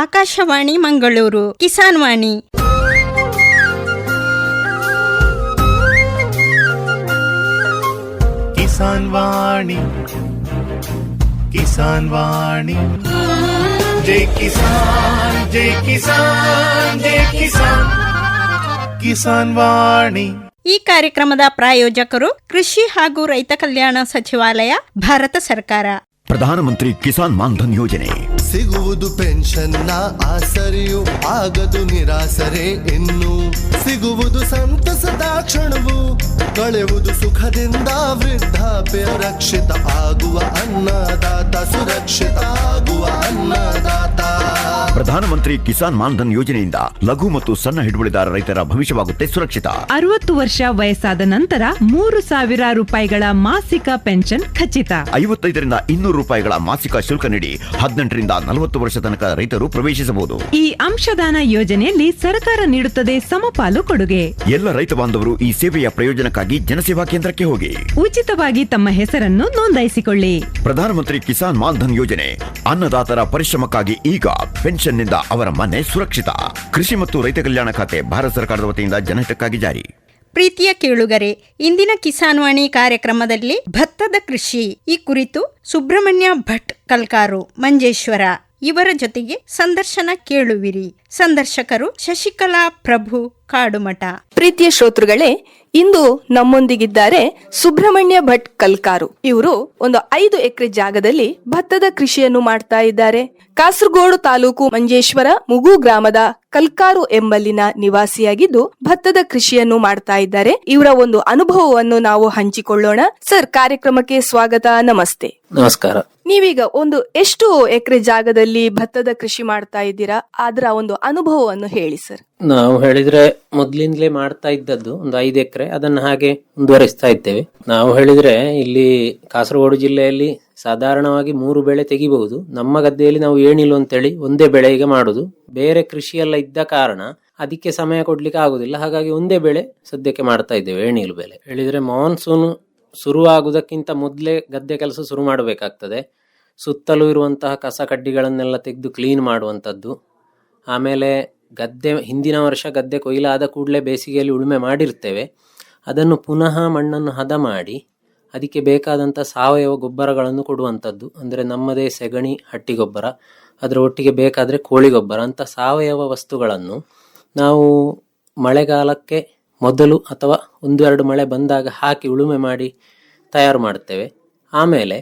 ಆಕಾಶವಾಣಿ ಮಂಗಳೂರು ಕಿಸಾನ್ ವಾಣಿ. ಕಿಸಾನ್ ವಾಣಿ, ಕಿಸಾನ್ ವಾಣಿ, ಜೈ ಕಿಸಾನ್, ಜೈ ಕಿಸಾನ್, ಜೈ ಕಿಸಾನ್, ಕಿಸಾನ್ ವಾಣಿ. ಈ ಕಾರ್ಯಕ್ರಮದ ಪ್ರಾಯೋಜಕರು ಕೃಷಿ ಹಾಗೂ ರೈತ ಕಲ್ಯಾಣ ಸಚಿವಾಲಯ, ಭಾರತ ಸರ್ಕಾರ. ಪ್ರಧಾನಮಂತ್ರಿ ಕಿಸಾನ್ ಮಾನ್ಧನ್ ಯೋಜನೆ ಸಿಗುವುದು ಪೆನ್ಷನ್ನ ಆಸರೆಯು, ಆಗದು ನಿರಾಸರೆ ಇನ್ನು. ಸಿಗುವುದು ಸಂತಸದ ಕ್ಷಣವು, ಕಳೆಯುವುದು ಸುಖದಿಂದ ವೃದ್ಧಾಪ್ಯ ರಕ್ಷಿತ ಆಗುವ ಅನ್ನದಾತ ಸುರಕ್ಷಿತ ಆಗುವ ಅನ್ನದಾತ. ಪ್ರಧಾನಮಂತ್ರಿ ಕಿಸಾನ್ ಮಾನ್ಧನ್ ಯೋಜನೆಯಿಂದ ಲಘು ಮತ್ತು ಸಣ್ಣ ಹಿಡುವಳಿದಾರ ರೈತರ ಭವಿಷ್ಯವಾಗುತ್ತೆ ಸುರಕ್ಷಿತ. 60 ವರ್ಷ ವಯಸ್ಸಾದ ನಂತರ 3,000 ರೂಪಾಯಿಗಳ ಮಾಸಿಕ ಪೆನ್ಷನ್ ಖಚಿತ. 55ರಿಂದ 200 ರೂಪಾಯಿಗಳ ಮಾಸಿಕ ಶುಲ್ಕ ನೀಡಿ 18ರಿಂದ 40 ವರ್ಷ ತನಕ ರೈತರು ಪ್ರವೇಶಿಸಬಹುದು. ಈ ಅಂಶದಾನ ಯೋಜನೆಯಲ್ಲಿ ಸರ್ಕಾರ ನೀಡುತ್ತದೆ ಸಮಪಾಲು ಕೊಡುಗೆ. ಎಲ್ಲ ರೈತ ಬಾಂಧವರು ಈ ಸೇವೆಯ ಪ್ರಯೋಜನಕ್ಕಾಗಿ ಜನಸೇವಾ ಕೇಂದ್ರಕ್ಕೆ ಹೋಗಿ ಉಚಿತವಾಗಿ ತಮ್ಮ ಹೆಸರನ್ನು ನೋಂದಾಯಿಸಿಕೊಳ್ಳಿ. ಪ್ರಧಾನಮಂತ್ರಿ ಕಿಸಾನ್ ಮಾನ್ಧನ್ ಯೋಜನೆ ಅನ್ನದಾತರ ಪರಿಶ್ರಮಕ್ಕಾಗಿ ಈಗ, ಪೆನ್ಷನ್ನಿಂದ ಅವರ ಮನೆ ಸುರಕ್ಷಿತ. ಕೃಷಿ ಮತ್ತು ರೈತ ಕಲ್ಯಾಣ ಖಾತೆ ಭಾರತ ಸರ್ಕಾರದ ವತಿಯಿಂದ ಜನಹಿತಕ್ಕಾಗಿ ಜಾರಿ. ಪ್ರೀತಿಯ ಕೇಳುಗರೆ, ಇಂದಿನ ಕಿಸಾನ್ ವಾಣಿ ಕಾರ್ಯಕ್ರಮದಲ್ಲಿ ಭತ್ತದ ಕೃಷಿ ಈ ಕುರಿತು ಸುಬ್ರಹ್ಮಣ್ಯ ಭಟ್ ಕಲ್ಕಾರು, ಮಂಜೇಶ್ವರ ಇವರ ಜೊತೆಗೆ ಸಂದರ್ಶನ ಕೇಳುವಿರಿ. ಸಂದರ್ಶಕರು ಶಶಿಕಲಾ ಪ್ರಭು ಕಾಡುಮಠ. ಪ್ರೀತಿಯ ಶ್ರೋತೃಗಳೇ, ಇಂದು ನಮ್ಮೊಂದಿಗಿದ್ದಾರೆ ಸುಬ್ರಹ್ಮಣ್ಯ ಭಟ್ ಕಲ್ಕಾರು. ಇವರು ಒಂದು 5 ಎಕರೆ ಜಾಗದಲ್ಲಿ ಭತ್ತದ ಕೃಷಿಯನ್ನು ಮಾಡ್ತಾ ಇದ್ದಾರೆ. ಕಾಸರಗೋಡು ತಾಲೂಕು ಮಂಜೇಶ್ವರ ಮುಗು ಗ್ರಾಮದ ಕಲ್ಕಾರು ಎಂಬಲ್ಲಿನ ನಿವಾಸಿಯಾಗಿದ್ದು ಭತ್ತದ ಕೃಷಿಯನ್ನು ಮಾಡ್ತಾ ಇದ್ದಾರೆ. ಇವರ ಒಂದು ಅನುಭವವನ್ನು ನಾವು ಹಂಚಿಕೊಳ್ಳೋಣ. ಸರ್, ಕಾರ್ಯಕ್ರಮಕ್ಕೆ ಸ್ವಾಗತ. ನಮಸ್ತೆ. ನಮಸ್ಕಾರ. ನೀವೀಗ ಎಷ್ಟು ಎಕರೆ ಜಾಗದಲ್ಲಿ ಭತ್ತದ ಕೃಷಿ ಮಾಡ್ತಾ ಇದ್ದೀರಾ? ಅದರ ಒಂದು ಅನುಭವವನ್ನು ಹೇಳಿ ಸರ್. ನಾವು ಹೇಳಿದ್ರೆ ಮೊದ್ಲಿಂದಲೇ ಮಾಡ್ತಾ ಇದ್ದದ್ದು ಒಂದು 5 ಎಕರೆ, ಅದನ್ನ ಹಾಗೆ ಮುಂದುವರಿಸ್ತಾ ಇದ್ದೇವೆ. ನಾವು ಹೇಳಿದ್ರೆ ಇಲ್ಲಿ ಕಾಸರಗೋಡು ಜಿಲ್ಲೆಯಲ್ಲಿ ಸಾಧಾರಣವಾಗಿ 3 ಬೆಳೆ ತೆಗಿಬಹುದು. ನಮ್ಮ ಗದ್ದೆಯಲ್ಲಿ ನಾವು ಏನಿಲ್ಲ ಅಂತೇಳಿ ಒಂದೇ ಬೆಳೆ ಈಗ ಮಾಡುದು. ಬೇರೆ ಕೃಷಿ ಎಲ್ಲ ಇದ್ದ ಕಾರಣ ಅದಕ್ಕೆ ಸಮಯ ಕೊಡ್ಲಿಕ್ಕೆ ಆಗುದಿಲ್ಲ. ಹಾಗಾಗಿ ಒಂದೇ ಬೆಳೆ ಸದ್ಯಕ್ಕೆ ಮಾಡ್ತಾ ಇದ್ದೇವೆ, ಏಣಿಲು ಬೆಳೆ. ಹೇಳಿದ್ರೆ ಮಾನ್ಸೂನ್ ಶುರುವಾಗುವುದಕ್ಕಿಂತ ಮೊದಲೇ ಗದ್ದೆ ಕೆಲಸ ಶುರು ಮಾಡಬೇಕಾಗ್ತದೆ. ಸುತ್ತಲೂ ಇರುವಂತಹ ಕಸ ಕಡ್ಡಿಗಳನ್ನೆಲ್ಲ ತೆಗೆದು ಕ್ಲೀನ್ ಮಾಡುವಂಥದ್ದು. ಆಮೇಲೆ ಹಿಂದಿನ ವರ್ಷ ಗದ್ದೆ ಕೊಯ್ಲಾದ ಕೂಡಲೇ ಬೇಸಿಗೆಯಲ್ಲಿ ಉಳುಮೆ ಮಾಡಿರ್ತೇವೆ. ಅದನ್ನು ಪುನಃ ಮಣ್ಣನ್ನು ಹದ ಮಾಡಿ ಅದಕ್ಕೆ ಬೇಕಾದಂಥ ಸಾವಯವ ಗೊಬ್ಬರಗಳನ್ನು ಕೊಡುವಂಥದ್ದು. ಅಂದರೆ ನಮ್ಮದೇ ಸೆಗಣಿ, ಹಟ್ಟಿ ಗೊಬ್ಬರ, ಅದರ ಒಟ್ಟಿಗೆ ಬೇಕಾದರೆ ಕೋಳಿ ಗೊಬ್ಬರ ಅಂತ ಸಾವಯವ ವಸ್ತುಗಳನ್ನು ನಾವು ಮಳೆಗಾಲಕ್ಕೆ ಮೊದಲು ಅಥವಾ 1-2 ಮಳೆ ಬಂದಾಗ ಹಾಕಿ ಉಳುಮೆ ಮಾಡಿ ತಯಾರು ಮಾಡ್ತೇವೆ. ಆಮೇಲೆ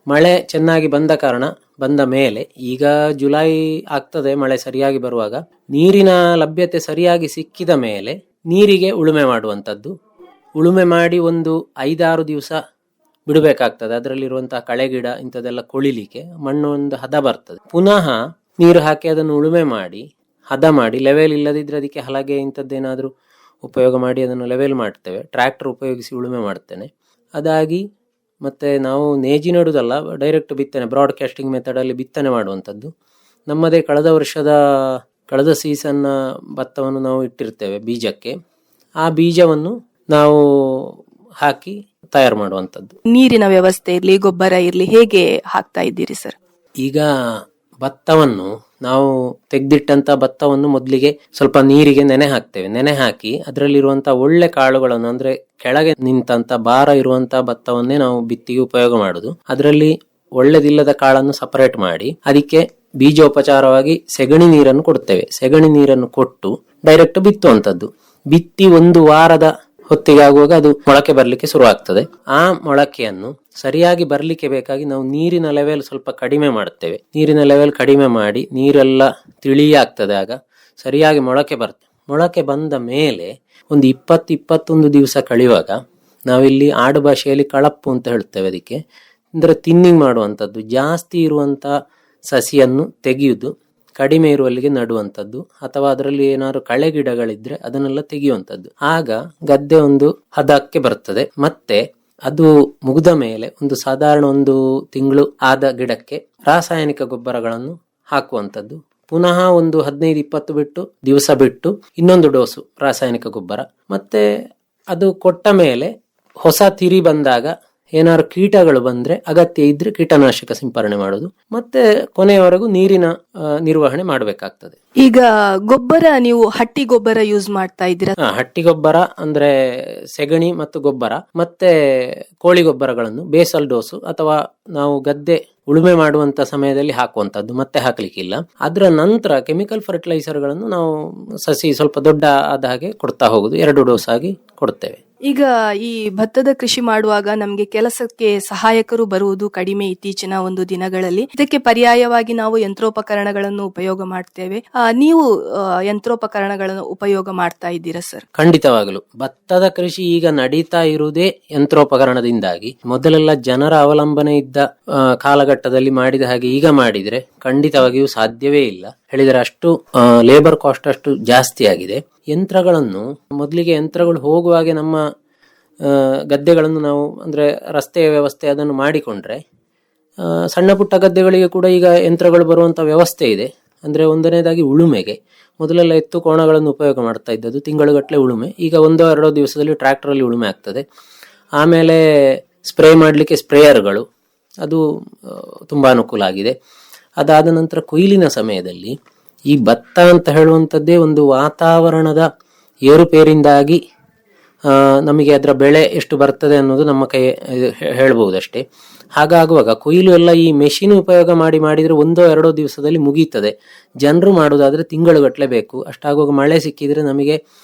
ಮಳೆ ಚೆನ್ನಾಗಿ ಬಂದ ಮೇಲೆ, ಈಗ ಜುಲೈ ಆಗ್ತದೆ, ಮಳೆ ಸರಿಯಾಗಿ ಬರುವಾಗ ನೀರಿನ ಲಭ್ಯತೆ ಸರಿಯಾಗಿ ಸಿಕ್ಕಿದ ಮೇಲೆ ನೀರಿಗೆ ಉಳುಮೆ ಮಾಡುವಂಥದ್ದು. ಉಳುಮೆ ಮಾಡಿ ಒಂದು 5-6 ದಿವಸ ಬಿಡಬೇಕಾಗ್ತದೆ. ಅದರಲ್ಲಿರುವಂತಹ ಕಳೆಗಿಡ ಇಂಥದ್ದೆಲ್ಲ ಕೊಳಿಲಿಕ್ಕೆ ಮಣ್ಣು ಒಂದು ಹದ ಬರ್ತದೆ. ಪುನಃ ನೀರು ಹಾಕಿ ಅದನ್ನು ಉಳುಮೆ ಮಾಡಿ ಹದ ಮಾಡಿ, ಲೆವೆಲ್ ಇಲ್ಲದಿದ್ದರೆ ಅದಕ್ಕೆ ಹಲಗೆ ಇಂಥದ್ದೇನಾದರೂ ಉಪಯೋಗ ಮಾಡಿ ಅದನ್ನು ಲೆವೆಲ್ ಮಾಡ್ತೇವೆ. ಟ್ರ್ಯಾಕ್ಟರ್ ಉಪಯೋಗಿಸಿ ಉಳುಮೆ ಮಾಡ್ತೇನೆ. ಅದಾಗಿ ಮತ್ತೆ ನಾವು ನೇಜಿ ನೆಡುವುದಲ್ಲ, ಡೈರೆಕ್ಟ್ ಬಿತ್ತನೆ, ಬ್ರಾಡ್ಕಾಸ್ಟಿಂಗ್ ಮೆಥಡಲ್ಲಿ ಬಿತ್ತನೆ ಮಾಡುವಂಥದ್ದು. ನಮ್ಮದೇ ಕಳೆದ ಸೀಸನ್ನ ಭತ್ತವನ್ನು ನಾವು ಇಟ್ಟಿರ್ತೇವೆ ಬೀಜಕ್ಕೆ. ಆ ಬೀಜವನ್ನು ನಾವು ಹಾಕಿ ತಯಾರು ಮಾಡುವಂಥದ್ದು. ನೀರಿನ ವ್ಯವಸ್ಥೆ ಇರಲಿ, ಗೊಬ್ಬರ ಇರಲಿ, ಹೇಗೆ ಹಾಕ್ತಾ ಇದ್ದೀರಿ ಸರ್? ಈಗ ಭತ್ತವನ್ನು ನಾವು ತೆಗೆದಿಟ್ಟಂತ ಭತ್ತವನ್ನು ಮೊದಲಿಗೆ ಸ್ವಲ್ಪ ನೀರಿಗೆ ನೆನೆ ಹಾಕ್ತೇವೆ. ನೆನೆ ಹಾಕಿ ಅದರಲ್ಲಿರುವಂತಹ ಒಳ್ಳೆ ಕಾಳುಗಳನ್ನು, ಅಂದ್ರೆ ಕೆಳಗೆ ನಿಂತ ಭಾರ ಇರುವಂತಹ ಭತ್ತವನ್ನೇ ನಾವು ಬಿತ್ತಿಗೆ ಉಪಯೋಗ ಮಾಡುದು. ಅದರಲ್ಲಿ ಒಳ್ಳೆದಿಲ್ಲದ ಕಾಳನ್ನು ಸಪರೇಟ್ ಮಾಡಿ ಅದಕ್ಕೆ ಬೀಜೋಪಚಾರವಾಗಿ ಸೆಗಣಿ ನೀರನ್ನು ಕೊಡ್ತೇವೆ. ಸೆಗಣಿ ನೀರನ್ನು ಕೊಟ್ಟು ಡೈರೆಕ್ಟ್ ಬಿತ್ತುವಂಥದ್ದು. ಬಿತ್ತಿ 1 ವಾರದ ಹೊತ್ತಿಗೆ ಆಗುವಾಗ ಅದು ಮೊಳಕೆ ಬರ್ಲಿಕ್ಕೆ ಶುರು ಆಗ್ತದೆ. ಆ ಮೊಳಕೆಯನ್ನು ಸರಿಯಾಗಿ ಬರ್ಲಿಕ್ಕೆ ಬೇಕಾಗಿ ನಾವು ನೀರಿನ ಲೆವೆಲ್ ಸ್ವಲ್ಪ ಕಡಿಮೆ ಮಾಡ್ತೇವೆ. ನೀರಿನ ಲೆವೆಲ್ ಕಡಿಮೆ ಮಾಡಿ ನೀರೆಲ್ಲ ತಿಳಿಯಾಗ್ತದೆ. ಆಗ ಸರಿಯಾಗಿ ಮೊಳಕೆ ಬರ್ತದೆ. ಮೊಳಕೆ ಬಂದ ಮೇಲೆ ಒಂದು 20-21 ದಿವಸ ಕಳೆಯುವಾಗ ನಾವಿಲ್ಲಿ ಆಡು ಭಾಷೆಯಲ್ಲಿ ಕಳಪ್ಪು ಅಂತ ಹೇಳ್ತೇವೆ. ಅದಕ್ಕೆ ಅಂದ್ರೆ ತಿನ್ನಿಂಗ್ ಮಾಡುವಂಥದ್ದು. ಜಾಸ್ತಿ ಇರುವಂತ ಸಸಿಯನ್ನು ತೆಗೆಯುವುದು, ಕಡಿಮೆ ಇರುವಲ್ಲಿಗೆ ನಡುವಂಥದ್ದು, ಅಥವಾ ಅದರಲ್ಲಿ ಏನಾದ್ರು ಕಳೆ ಗಿಡಗಳಿದ್ರೆ ಅದನ್ನೆಲ್ಲ ತೆಗೆಯುವಂಥದ್ದು. ಆಗ ಗದ್ದೆ ಒಂದು ಹದಕ್ಕೆ ಬರ್ತದೆ. ಮತ್ತೆ ಅದು ಮುಗಿದ ಮೇಲೆ ಸಾಧಾರಣ 1 ತಿಂಗಳು ಆದ ಗಿಡಕ್ಕೆ ರಾಸಾಯನಿಕ ಗೊಬ್ಬರಗಳನ್ನು ಹಾಕುವಂಥದ್ದು. ಪುನಃ ಒಂದು 15-20 ದಿವಸ ಬಿಟ್ಟು ಇನ್ನೊಂದು ಡೋಸು ರಾಸಾಯನಿಕ ಗೊಬ್ಬರ. ಮತ್ತೆ ಅದು ಕೊಟ್ಟ ಮೇಲೆ ಹೊಸ ತಿರಿ ಬಂದಾಗ ಏನಾದ್ರು ಕೀಟಗಳು ಬಂದ್ರೆ ಅಗತ್ಯ ಇದ್ರೆ ಕೀಟನಾಶಕ ಸಿಂಪರಣೆ ಮಾಡೋದು, ಮತ್ತೆ ಕೊನೆಯವರೆಗೂ ನೀರಿನ ನಿರ್ವಹಣೆ ಮಾಡಬೇಕಾಗ್ತದೆ. ಈಗ ಗೊಬ್ಬರ ನೀವು ಹಟ್ಟಿ ಗೊಬ್ಬರ ಯೂಸ್ ಮಾಡ್ತಾ ಇದ್ದೀರಾ? ಹಟ್ಟಿ ಗೊಬ್ಬರ ಅಂದ್ರೆ ಸೆಗಣಿ ಮತ್ತು ಗೊಬ್ಬರ ಮತ್ತೆ ಕೋಳಿ ಗೊಬ್ಬರಗಳನ್ನು ಬೇಸಲ್ ಡೋಸು ಅಥವಾ ನಾವು ಗದ್ದೆ ಉಳುಮೆ ಮಾಡುವಂತ ಸಮಯದಲ್ಲಿ ಹಾಕುವಂತದ್ದು, ಮತ್ತೆ ಹಾಕ್ಲಿಕ್ಕಿಲ್ಲ. ಅದರ ನಂತರ ಕೆಮಿಕಲ್ ಫರ್ಟಿಲೈಸರ್ ಗಳನ್ನು ನಾವು ಸಸಿ ಸ್ವಲ್ಪ ದೊಡ್ಡ ಆದ ಹಾಗೆ ಕೊಡ್ತಾ ಹೋಗುದು, 2 ಡೋಸ್ ಆಗಿ ಕೊಡ್ತೇವೆ. ಈಗ ಈ ಭತ್ತದ ಕೃಷಿ ಮಾಡುವಾಗ ನಮ್ಗೆ ಕೆಲಸಕ್ಕೆ ಸಹಾಯಕರು ಬರುವುದು ಕಡಿಮೆ ಇತ್ತೀಚಿನ ಒಂದು ದಿನಗಳಲ್ಲಿ. ಇದಕ್ಕೆ ಪರ್ಯಾಯವಾಗಿ ನಾವು ಯಂತ್ರೋಪಕರಣಗಳನ್ನು ಉಪಯೋಗ ಮಾಡ್ತೇವೆ. ನೀವು ಯಂತ್ರೋಪಕರಣಗಳನ್ನು ಉಪಯೋಗ ಮಾಡ್ತಾ ಇದ್ದೀರಾ ಸರ್? ಖಂಡಿತವಾಗಲು ಭತ್ತದ ಕೃಷಿ ಈಗ ನಡೀತಾ ಇರುವುದೇ ಯಂತ್ರೋಪಕರಣದಿಂದಾಗಿ. ಮೊದಲೆಲ್ಲ ಜನರ ಅವಲಂಬನೆ ಇದ್ದ ಕಾಲಘಟ್ಟದಲ್ಲಿ ಮಾಡಿದ ಹಾಗೆ ಈಗ ಮಾಡಿದ್ರೆ ಖಂಡಿತವಾಗಿಯೂ ಸಾಧ್ಯವೇ ಇಲ್ಲ. ಹೇಳಿದರೆ ಅಷ್ಟು ಲೇಬರ್ ಕಾಸ್ಟ್ ಅಷ್ಟು ಜಾಸ್ತಿ ಆಗಿದೆ. ಯಂತ್ರಗಳನ್ನು ಮೊದಲಿಗೆ ಯಂತ್ರಗಳು ಹೋಗುವಾಗೆ ನಮ್ಮ ಗದ್ದೆಗಳನ್ನು ನಾವು ಅಂದ್ರೆ ರಸ್ತೆಯ ವ್ಯವಸ್ಥೆ ಅದನ್ನು ಮಾಡಿಕೊಂಡ್ರೆ ಸಣ್ಣ ಪುಟ್ಟ ಗದ್ದೆಗಳಿಗೆ ಕೂಡ ಈಗ ಯಂತ್ರಗಳು ಬರುವಂತ ವ್ಯವಸ್ಥೆ ಇದೆ. ಅಂದ್ರೆ ಒಂದನೇದಾಗಿ ಉಳುಮೆಗೆ ಮೊದಲೆಲ್ಲ ಎತ್ತು ಕೋಣಗಳನ್ನು ಉಪಯೋಗ ಮಾಡ್ತಾ ಇದ್ದದ್ದು, ತಿಂಗಳುಗಟ್ಟಲೆ ಉಳುಮೆ. ಈಗ 1-2 ದಿವಸದಲ್ಲಿ ಟ್ರ್ಯಾಕ್ಟರ್ ಅಲ್ಲಿ ಉಳುಮೆ ಆಗ್ತದೆ. ಆಮೇಲೆ ಸ್ಪ್ರೇ ಮಾಡಲಿಕ್ಕೆ ಸ್ಪ್ರೇಯರ್ಗಳು, ಅದು ತುಂಬಾ ಅನುಕೂಲ ಆಗಿದೆ. ಅದಾದ ನಂತರ ಕೊಯ್ಲಿನ ಸಮಯದಲ್ಲಿ ಈ ಭತ್ತ ಅಂತ ಹೇಳುವಂಥದ್ದೇ ಒಂದು ವಾತಾವರಣದ ಏರುಪೇರಿಂದಾಗಿ ನಮಗೆ ಅದರ ಬೆಳೆ ಎಷ್ಟು ಬರ್ತದೆ ಅನ್ನೋದು ನಮ್ಮ ಕೈ ಹೇಳ್ಬಹುದಷ್ಟೇ. ಹಾಗಾಗುವಾಗ ಕೊಯ್ಲು ಎಲ್ಲ ಈ ಮೆಷಿನ್ ಉಪಯೋಗ ಮಾಡಿದ್ರೆ 1-2 ದಿವಸದಲ್ಲಿ ಮುಗೀತದೆ. ಜನರು ಮಾಡೋದಾದ್ರೆ ತಿಂಗಳುಗಟ್ಟಲೆ ಬೇಕು. ಅಷ್ಟಾಗುವಾಗ ಮಳೆ ಸಿಕ್ಕಿದ್ರೆ ನಮಗೆ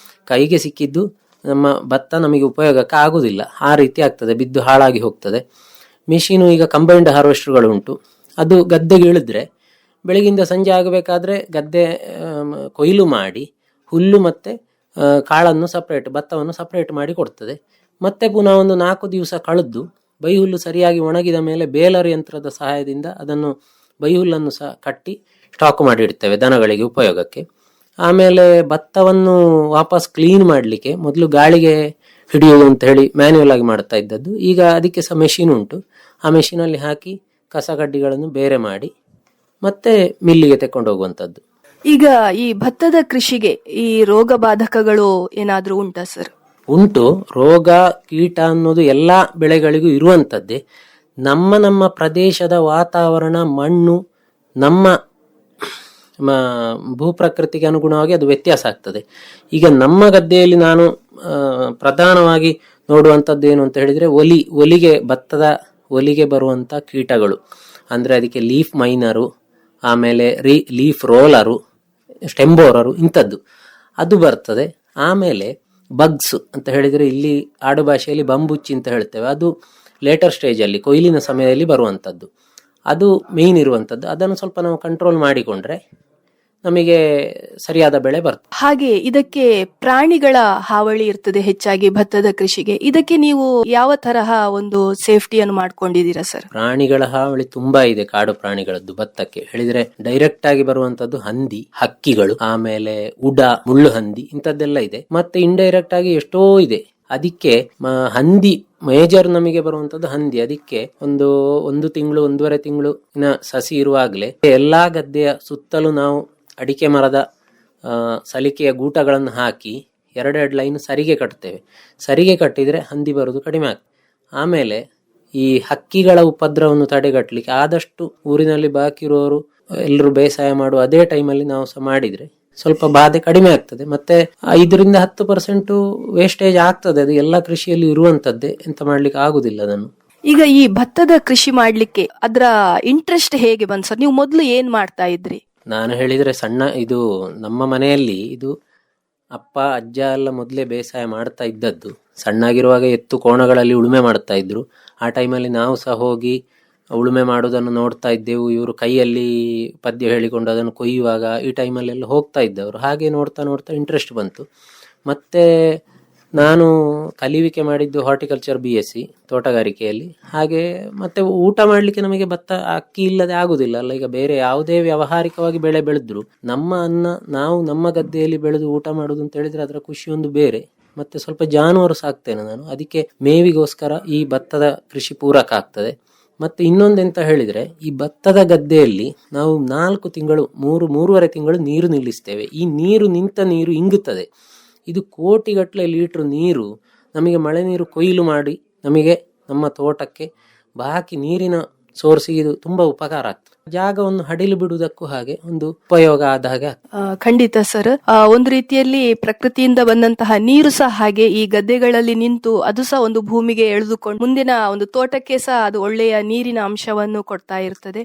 ಕೈಗೆ ಸಿಕ್ಕಿದ್ದು ನಮ್ಮ ಭತ್ತ ನಮಗೆ ಉಪಯೋಗಕ್ಕೆ ಆಗುದಿಲ್ಲ, ಆ ರೀತಿ ಆಗ್ತದೆ, ಬಿದ್ದು ಹಾಳಾಗಿ ಹೋಗ್ತದೆ. ಮೆಷಿನು ಈಗ ಕಂಬೈನ್ಡ್ ಹಾರ್ವೆಸ್ಟರ್ಗಳು ಉಂಟು. ಅದು ಗದ್ದೆಗೆ ಇಳಿದ್ರೆ ಬೆಳಗಿಂದ ಸಂಜೆ ಆಗಬೇಕಾದ್ರೆ ಗದ್ದೆ ಕೊಯ್ಲು ಮಾಡಿ ಹುಲ್ಲು ಮತ್ತೆ ಕಾಳನ್ನು ಸಪ್ರೇಟ್, ಭತ್ತವನ್ನು ಸಪ್ರೇಟ್ ಮಾಡಿ ಕೊಡ್ತದೆ. ಮತ್ತೆ ಪುನಃ ಒಂದು 4 ದಿವಸ ಕಳೆದು ಬೈಹುಲ್ಲು ಸರಿಯಾಗಿ ಒಣಗಿದ ಮೇಲೆ ಬೇಲರ್ ಯಂತ್ರದ ಸಹಾಯದಿಂದ ಅದನ್ನು ಬೈಹುಲ್ಲನ್ನು ಸಹ ಕಟ್ಟಿ ಸ್ಟಾಕ್ ಮಾಡಿ ಇಡ್ತೇವೆ ದನಗಳಿಗೆ ಉಪಯೋಗಕ್ಕೆ. ಆಮೇಲೆ ಭತ್ತವನ್ನು ವಾಪಸ್ ಕ್ಲೀನ್ ಮಾಡಲಿಕ್ಕೆ ಮೊದಲು ಗಾಳಿಗೆ ಹಿಡಿಯುವುದು ಅಂತ ಹೇಳಿ ಮ್ಯಾನ್ಯುಯಲ್ ಆಗಿ ಮಾಡ್ತಾ ಇದ್ದದ್ದು. ಈಗ ಅದಕ್ಕೆ ಸಹ ಮೆಷಿನ್ ಉಂಟು. ಆ ಮೆಷಿನಲ್ಲಿ ಹಾಕಿ ಕಸಗಡ್ಡಿಗಳನ್ನು ಬೇರೆ ಮಾಡಿ ಮತ್ತೆ ಮಿಲ್ಲಿಗೆ ತೆಕೊಂಡು ಹೋಗುವಂತದ್ದು. ಈಗ ಈ ಭತ್ತದ ಕೃಷಿಗೆ ಈ ರೋಗ ಬಾಧಕಗಳು ಏನಾದ್ರೂ ಉಂಟಾ ಸರ್? ಉಂಟು. ರೋಗ ಕೀಟ ಅನ್ನೋದು ಎಲ್ಲಾ ಬೆಳೆಗಳಿಗೂ ಇರುವಂತದ್ದೇ. ನಮ್ಮ ಪ್ರದೇಶದ ವಾತಾವರಣ, ಮಣ್ಣು, ನಮ್ಮ ಭೂಪ್ರಕೃತಿಗೆ ಅನುಗುಣವಾಗಿ ಅದು ವ್ಯತ್ಯಾಸ ಆಗ್ತದೆ. ಈಗ ನಮ್ಮ ಗದ್ದೆಯಲ್ಲಿ ನಾನು ಪ್ರಧಾನವಾಗಿ ನೋಡುವಂಥದ್ದು ಏನು ಅಂತ ಹೇಳಿದ್ರೆ ಭತ್ತದ ಒಲಿಗೆ ಬರುವಂತ ಕೀಟಗಳು, ಅಂದ್ರೆ ಅದಕ್ಕೆ ಲೀಫ್ ಮೈನರು, ಆಮೇಲೆ ಲೀಫ್ ರೋಲರು, ಸ್ಟೆಂಬೋರರು, ಇಂಥದ್ದು ಅದು ಬರ್ತದೆ. ಆಮೇಲೆ ಬಗ್ಸ್ ಅಂತ ಹೇಳಿದ್ರೆ ಇಲ್ಲಿ ಆಡು ಭಾಷೆಯಲ್ಲಿ ಬಂಬುಚ್ಚಿ ಅಂತ ಹೇಳ್ತೇವೆ. ಅದು ಲೇಟರ್ ಸ್ಟೇಜ್ ಅಲ್ಲಿ ಕೊಯ್ಲಿನ ಸಮಯದಲ್ಲಿ ಬರುವಂತದ್ದು, ಅದು ಮೇನ್ ಇರುವಂತದ್ದು. ಅದನ್ನು ಸ್ವಲ್ಪ ನಾವು ಕಂಟ್ರೋಲ್ ಮಾಡಿಕೊಂಡ್ರೆ ನಮಗೆ ಸರಿಯಾದ ಬೆಳೆ ಬರ್ತದೆ. ಹಾಗೆ ಇದಕ್ಕೆ ಪ್ರಾಣಿಗಳ ಹಾವಳಿ ಇರ್ತದೆ ಹೆಚ್ಚಾಗಿ ಭತ್ತದ ಕೃಷಿಗೆ. ಇದಕ್ಕೆ ನೀವು ಯಾವ ತರಹ ಒಂದು ಸೇಫ್ಟಿಯನ್ನು ಮಾಡ್ಕೊಂಡಿದ್ದೀರಾ ಸರ್? ಪ್ರಾಣಿಗಳ ಹಾವಳಿ ತುಂಬಾ ಇದೆ. ಕಾಡು ಪ್ರಾಣಿಗಳದ್ದು ಭತ್ತಕ್ಕೆ ಹೇಳಿದ್ರೆ ಡೈರೆಕ್ಟ್ ಆಗಿ ಬರುವಂತದ್ದು ಹಂದಿ, ಹಕ್ಕಿಗಳು, ಆಮೇಲೆ ಮುಳ್ಳು ಹಂದಿ, ಇಂಥದ್ದೆಲ್ಲ ಇದೆ. ಮತ್ತೆ ಇಂಡೈರೆಕ್ಟ್ ಆಗಿ ಎಷ್ಟೋ ಇದೆ. ಅದಕ್ಕೆ ಹಂದಿ ಮೇಜರ್ ನಮಗೆ ಬರುವಂತದ್ದು ಹಂದಿ. ಅದಕ್ಕೆ ಒಂದು ತಿಂಗಳು 1.5 ತಿಂಗಳು ಸಸಿ ಇರುವಾಗಲೇ ಎಲ್ಲಾ ಗದ್ದೆಯ ಸುತ್ತಲೂ ನಾವು ಅಡಿಕೆ ಮರದ ಸಲಿಕೆಯ ಗೂಟಗಳನ್ನು ಹಾಕಿ 2 ಲೈನ್ ಸರಿಗೆ ಕಟ್ತೇವೆ. ಸರಿಗೆ ಕಟ್ಟಿದ್ರೆ ಹಂದಿ ಬರುವುದು ಕಡಿಮೆ ಆಗ್ತದೆ. ಆಮೇಲೆ ಈ ಹಕ್ಕಿಗಳ ಉಪದ್ರವವನ್ನು ತಡೆಗಟ್ಟಲಿಕ್ಕೆ ಆದಷ್ಟು ಊರಿನಲ್ಲಿ ಬಾಕಿ ಇರುವವರು ಎಲ್ಲರೂ ಬೇಸಾಯ ಮಾಡುವ ಅದೇ ಟೈಮಲ್ಲಿ ನಾವು ಸಹ ಮಾಡಿದ್ರೆ ಸ್ವಲ್ಪ ಬಾಧೆ ಕಡಿಮೆ ಆಗ್ತದೆ. ಮತ್ತೆ 5-10% ವೇಸ್ಟೇಜ್ ಆಗ್ತದೆ. ಅದು ಎಲ್ಲ ಕೃಷಿಯಲ್ಲಿ ಇರುವಂತದ್ದೇ, ಎಂತ ಮಾಡ್ಲಿಕ್ಕೆ ಆಗುದಿಲ್ಲ ಅದನ್ನು. ಈಗ ಈ ಭತ್ತದ ಕೃಷಿ ಮಾಡ್ಲಿಕ್ಕೆ ಅದರ ಇಂಟ್ರೆಸ್ಟ್ ಹೇಗೆ ಬಂತು ಸರ್? ನೀವು ಮೊದಲು ಏನ್ ಮಾಡ್ತಾ ಇದ್ರಿ? ನಾನು ಹೇಳಿದ್ರೆ ಇದು ನಮ್ಮ ಮನೆಯಲ್ಲಿ ಇದು ಅಪ್ಪ ಅಜ್ಜ ಎಲ್ಲ ಮೊದಲೇ ಬೇಸಾಯ ಮಾಡ್ತಾ ಇದ್ದದ್ದು. ಸಣ್ಣಾಗಿರುವಾಗ ಎತ್ತು ಕೋಣಗಳಲ್ಲಿ ಉಳುಮೆ ಮಾಡ್ತಾ ಇದ್ರು. ಆ ಟೈಮಲ್ಲಿ ನಾವು ಸಹ ಹೋಗಿ ಉಳುಮೆ ಮಾಡೋದನ್ನು ನೋಡ್ತಾ ಇದ್ದೆವು. ಇವರು ಕೈಯಲ್ಲಿ ಪದ್ಯ ಹೇಳಿಕೊಂಡು ಅದನ್ನು ಕೊಯ್ಯುವಾಗ ಈ ಟೈಮಲ್ಲೆಲ್ಲ ಹೋಗ್ತಾ ಇದ್ದವರು. ಹಾಗೆ ನೋಡ್ತಾ ಇಂಟ್ರೆಸ್ಟ್ ಬಂತು. ಮತ್ತೆ ನಾನು ಕಲಿವಿಕೆ ಮಾಡಿದ್ದು ಹಾರ್ಟಿಕಲ್ಚರ್ BSc ತೋಟಗಾರಿಕೆಯಲ್ಲಿ. ಹಾಗೆ ಮತ್ತೆ ಊಟ ಮಾಡಲಿಕ್ಕೆ ನಮಗೆ ಭತ್ತ ಅಕ್ಕಿ ಇಲ್ಲದೆ ಆಗುದಿಲ್ಲ ಅಲ್ಲ. ಈಗ ಬೇರೆ ಯಾವುದೇ ವ್ಯಾವಹಾರಿಕವಾಗಿ ಬೆಳೆ ಬೆಳೆದ್ರು ನಮ್ಮ ಅನ್ನ ನಾವು ನಮ್ಮ ಗದ್ದೆಯಲ್ಲಿ ಬೆಳೆದು ಊಟ ಮಾಡುದು ಅಂತ ಹೇಳಿದ್ರೆ ಅದರ ಖುಷಿ ಒಂದು ಬೇರೆ. ಮತ್ತೆ ಸ್ವಲ್ಪ ಜಾನುವಾರು ಸಾಕ್ತೇನೆ ನಾನು, ಅದಕ್ಕೆ ಮೇವಿಗೋಸ್ಕರ ಈ ಭತ್ತದ ಕೃಷಿ ಪೂರಕ ಆಗ್ತದೆ. ಮತ್ತೆ ಇನ್ನೊಂದೆಂತ ಹೇಳಿದ್ರೆ ಈ ಭತ್ತದ ಗದ್ದೆಯಲ್ಲಿ ನಾವು 4 ತಿಂಗಳು 3.5 ತಿಂಗಳು ನೀರು ನಿಲ್ಲಿಸ್ತೇವೆ. ಈ ನಿಂತ ನೀರು ಇಂಗುತ್ತದೆ. ಇದು ಕೋಟಿಗಟ್ಟಲೆ ಲೀಟರ್ ನೀರು ನಮಗೆ ಮಳೆ ನೀರು ಕೊಯ್ಲು ಮಾಡಿ ನಮಗೆ ನಮ್ಮ ತೋಟಕ್ಕೆ ಬಾಕಿ ನೀರಿನ ಸೋರ್ಸಿಗೆ ಇದು ತುಂಬಾ ಉಪಕಾರ ಆಗ್ತದೆ. ಜಾಗವನ್ನು ಹಡಿಲು ಬಿಡುವುದಕ್ಕೂ ಹಾಗೆ ಒಂದು ಉಪಯೋಗ ಆದ ಹಾಗೆ ಆಗ್ತದೆ. ಖಂಡಿತ ಸರ್. ಒಂದು ರೀತಿಯಲ್ಲಿ ಪ್ರಕೃತಿಯಿಂದ ಬಂದಂತಹ ನೀರು ಸಹ ಹಾಗೆ ಈ ಗದ್ದೆಗಳಲ್ಲಿ ನಿಂತು ಅದು ಸಹ ಒಂದು ಭೂಮಿಗೆ ಎಳೆದುಕೊಂಡು ಮುಂದಿನ ಒಂದು ತೋಟಕ್ಕೆ ಸಹ ಅದು ಒಳ್ಳೆಯ ನೀರಿನ ಅಂಶವನ್ನು ಕೊಡ್ತಾ ಇರ್ತದೆ.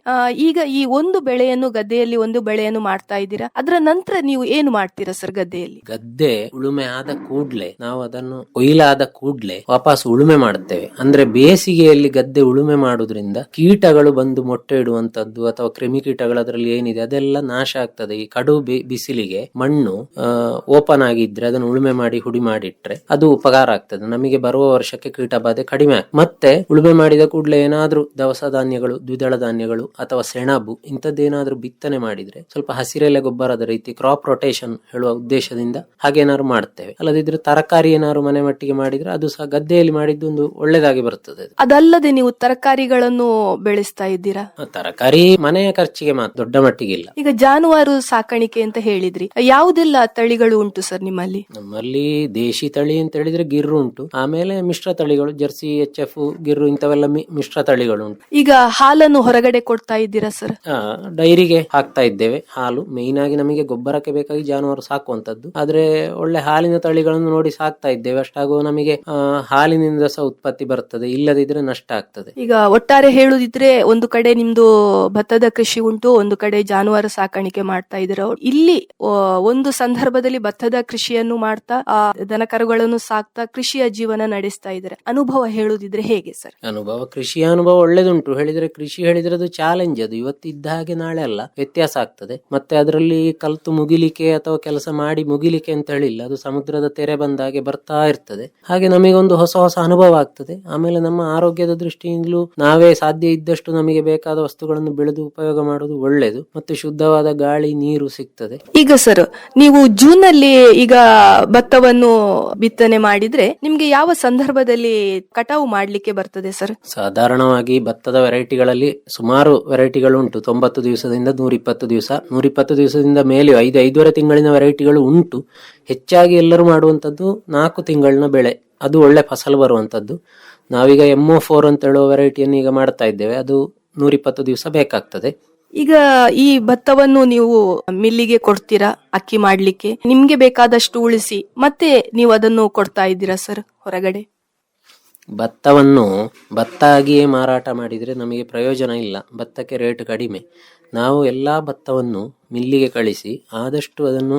ಈಗ ಈ ಒಂದು ಬೆಳೆಯನ್ನು ಗದ್ದೆಯಲ್ಲಿ ಒಂದು ಬೆಳೆಯನ್ನು ಮಾಡ್ತಾ ಇದ್ದೀರಾ, ಅದರ ನಂತರ ನೀವು ಏನು ಮಾಡ್ತೀರಾ ಸರ್ ಗದ್ದೆಯಲ್ಲಿ? ಗದ್ದೆ ಉಳುಮೆ ಆದ ಕೂಡ್ಲೆ ನಾವು ಅದನ್ನು ಕೊಯ್ಲಾದ ಕೂಡ್ಲೆ ವಾಪಸ್ ಉಳುಮೆ ಮಾಡುತ್ತೇವೆ. ಅಂದ್ರೆ ಬೇಸಿಗೆಯಲ್ಲಿ ಗದ್ದೆ ಉಳುಮೆ ಮಾಡುವುದರಿಂದ ಕೀಟಗಳು ಬಂದು ಮೊಟ್ಟೆ ಇಡುವಂತದ್ದು ಅಥವಾ ಕ್ರಿಮಿಕೀಟಗಳು ಅದರಲ್ಲಿ ಏನಿದೆ ಅದೆಲ್ಲ ನಾಶ ಆಗ್ತದೆ. ಈ ಕಡು ಬಿಸಿಲಿಗೆ ಮಣ್ಣು ಓಪನ್ ಆಗಿದ್ರೆ ಅದನ್ನು ಉಳುಮೆ ಮಾಡಿ ಹುಡಿ ಮಾಡಿಟ್ರೆ ಅದು ಉಪಕಾರ ಆಗ್ತದೆ. ನಮಗೆ ಬರುವ ವರ್ಷಕ್ಕೆ ಕೀಟಬಾಧೆ ಕಡಿಮೆ ಆಗ್ತದೆ. ಮತ್ತೆ ಉಳುಮೆ ಮಾಡಿದ ಕೂಡಲೇ ಏನಾದ್ರೂ ದವಸ ಧಾನ್ಯಗಳು, ದ್ವಿದಳ ಧಾನ್ಯಗಳು ಅಥವಾ ಸೆಣಬು ಇಂಥದ್ದೇನಾದ್ರೂ ಬಿತ್ತನೆ ಮಾಡಿದ್ರೆ ಸ್ವಲ್ಪ ಹಸಿರೆಲೆ ಗೊಬ್ಬರದ ರೀತಿ ಕ್ರಾಪ್ ರೊಟೇಷನ್ ಹೇಳುವ ಉದ್ದೇಶದಿಂದ ಹಾಗೇನಾದ್ರು ಮಾಡ್ತೇವೆ. ಅಲ್ಲದಿದ್ರೆ ತರಕಾರಿ ಏನಾದ್ರು ಮನೆ ಮಟ್ಟಿಗೆ ಮಾಡಿದ್ರೆ ಅದು ಸಹ ಗದ್ದೆಯಲ್ಲಿ ಮಾಡಿದ್ದು ಒಂದು ಒಳ್ಳೇದಾಗಿ ಬರ್ತದೆ. ಅದಲ್ಲದೆ ನೀವು ತರಕಾರಿಗಳನ್ನು ಬೆಳೆಸ್ತಾ ಇದ್ದೀರಾ? ತರಕಾರಿ ಮನೆಯ ಖರ್ಚಿಗೆ ಮಾತ್ರ, ದೊಡ್ಡ ಮಟ್ಟಿಗೆ ಇಲ್ಲ. ಈಗ ಜಾನುವಾರು ಸಾಕಾಣಿಕೆ ಅಂತ ಹೇಳಿದ್ರಿ, ಯಾವುದೆಲ್ಲ ತಳಿಗಳು ಉಂಟು ಸರ್ ನಿಮ್ಮಲ್ಲಿ? ನಮ್ಮಲ್ಲಿ ದೇಶಿ ತಳಿ ಅಂತ ಹೇಳಿದ್ರೆ ಗಿರ್ರು ಉಂಟು, ಆಮೇಲೆ ಮಿಶ್ರ ತಳಿಗಳು ಜರ್ಸಿ, HF, ಗಿರ್ರು ಇಂಥವೆಲ್ಲ ಮಿಶ್ರ ತಳಿಗಳು ಉಂಟು. ಈಗ ಹಾಲನ್ನು ಹೊರಗಡೆ ಕೊಡ್ತಾ ಇದ್ದೀರಾ ಸರ್? ಡೈರಿಗೆ ಹಾಕ್ತಾ ಇದ್ದೇವೆ. ಹಾಲು ಮೇಯ್ನ್ ಆಗಿ ನಮಗೆ ಗೊಬ್ಬರಕ್ಕೆ ಬೇಕಾಗಿ ಜಾನುವಾರು ಸಾಕುವಂತದ್ದು, ಆದ್ರೆ ಒಳ್ಳೆ ಹಾಲಿನ ತಳಿಗಳನ್ನು ನೋಡಿ ಸಾಕ್ತಾ ಇದ್ದೇವೆ. ಅಷ್ಟಾಗುವ ನಮಗೆ ಹಾಲಿನಿಂದ ಸಹ ಉತ್ಪತ್ತಿ ಬರ್ತದೆ, ಇಲ್ಲದಿದ್ರೆ ನಷ್ಟ ಆಗ್ತದೆ. ಈಗ ಒಟ್ಟಾರೆ ಹೇಳುದಿದ್ರೆ ಒಂದು ಕಡೆ ನಿಮ್ದು ಭತ್ತದ ಕೃಷಿ ಉಂಟು, ಒಂದು ಕಡೆ ಜಾನುವಾರು ಸಾಕಾಣಿಕೆ ಮಾಡ್ತಾ ಇದ್ದೀರಾ. ಇಲ್ಲಿ ಒಂದು ಸಂದರ್ಭದಲ್ಲಿ ಭತ್ತದ ಕೃಷಿಯನ್ನು ಮಾಡ್ತಾ ದನಕರುಗಳನ್ನು ಸಾಕ್ತಾ ಕೃಷಿಯ ಜೀವನ ನಡೆಸ್ತಾ ಇದ್ದಾರೆ. ಅನುಭವ ಹೇಳುದಿದ್ರೆ ಹೇಗೆ ಸರ್? ಕೃಷಿಯ ಅನುಭವ ಒಳ್ಳೇದುಂಟು. ಕೃಷಿ ಹೇಳಿದ್ರೆ ಅದು ಚಾಲೆಂಜ್. ಅದು ಇವತ್ತಿದ್ದ ಹಾಗೆ ನಾಳೆ ಅಲ್ಲ, ವ್ಯತ್ಯಾಸ ಆಗ್ತದೆ. ಮತ್ತೆ ಅದರಲ್ಲಿ ಕಲ್ತು ಮುಗಿಲಿಕ್ಕೆ ಅಥವಾ ಕೆಲಸ ಮಾಡಿ ಮುಗಿಲಿಕ್ಕೆ ಅಂತ ಹೇಳಿಲ್ಲ, ಅದು ಸಮುದ್ರದ ತೆರೆ ಬಂದ ಹಾಗೆ ಬರ್ತಾ ಇರ್ತದೆ. ಹಾಗೆ ನಮಗೊಂದು ಹೊಸ ಹೊಸ ಅನುಭವ ಆಗ್ತದೆ. ಆಮೇಲೆ ನಮ್ಮ ಆರೋಗ್ಯದ ದೃಷ್ಟಿಯಿಂದಲೂ ನಾವೇ ಸಾಧ್ಯ ಇದ್ದಷ್ಟು ನಮಗೆ ಬೇಕಾದ ವಸ್ತುಗಳನ್ನು ಬೆಳೆದು ಉಪಯೋಗ ಮಾಡೋದು ಒಳ್ಳೇದು. ಮತ್ತೆ ಶುದ್ಧವಾದ ಗಾಳಿ, ನೀರು ಸಿಗ್ತದೆ. ಈಗ ಸರ್, ನೀವು ಜೂನ್ ನಲ್ಲಿ ಈಗ ಭತ್ತವನ್ನು ಬಿತ್ತನೆ ಮಾಡಿದ್ರೆ ನಿಮ್ಗೆ ಯಾವ ಸಂದರ್ಭದಲ್ಲಿ ಕಟಾವು ಮಾಡ್ಲಿಕ್ಕೆ ಬರ್ತದೆ ಸರ್? ಸಾಧಾರಣವಾಗಿ ಭತ್ತದ ವೆರೈಟಿಗಳಲ್ಲಿ ಸುಮಾರು ವೆರೈಟಿಗಳು ಉಂಟು. 90 ದಿವಸದಿಂದ 120 ದಿವಸ, 120 ದಿವಸದಿಂದ ಮೇಲೆ 5-5.5 ತಿಂಗಳಿನ ವೆರೈಟಿಗಳು ಉಂಟು. ಹೆಚ್ಚಾಗಿ ಎಲ್ಲರೂ ಮಾಡುವಂತದ್ದು 4 ತಿಂಗಳಿನ ಬೆಳೆ, ಅದು ಒಳ್ಳೆ ಫಸಲು ಬರುವಂತದ್ದು. ನಾವೀಗ MO4 ಅಂತ ಹೇಳುವ ವೆರೈಟಿಯನ್ನು ಈಗ ಮಾಡ್ತಾ ಇದ್ದೇವೆ. ಅದು 120 ದಿವಸ ಬೇಕಾಗ್ತದೆ. ಈಗ ಈ ಭತ್ತವನ್ನು ನೀವು ಮಿಲ್ಲಿಗೆ ಕೊಡ್ತೀರಾ ಅಕ್ಕಿ ಮಾಡ್ಲಿಕ್ಕೆ? ನಿಮ್ಗೆ ಬೇಕಾದಷ್ಟು ಉಳಿಸಿ ಮತ್ತೆ ನೀವು ಅದನ್ನು ಕೊಡ್ತಾ ಇದ್ದೀರಾ ಸರ್ ಹೊರಗಡೆ? ಭತ್ತವನ್ನು ಭತ್ತ ಆಗಿಯೇ ಮಾರಾಟ ಮಾಡಿದರೆ ನಮಗೆ ಪ್ರಯೋಜನ ಇಲ್ಲ, ಭತ್ತಕ್ಕೆ ರೇಟ್ ಕಡಿಮೆ. ನಾವು ಎಲ್ಲ ಭತ್ತವನ್ನು ಮಿಲ್ಲಿಗೆ ಕಳಿಸಿ ಆದಷ್ಟು ಅದನ್ನು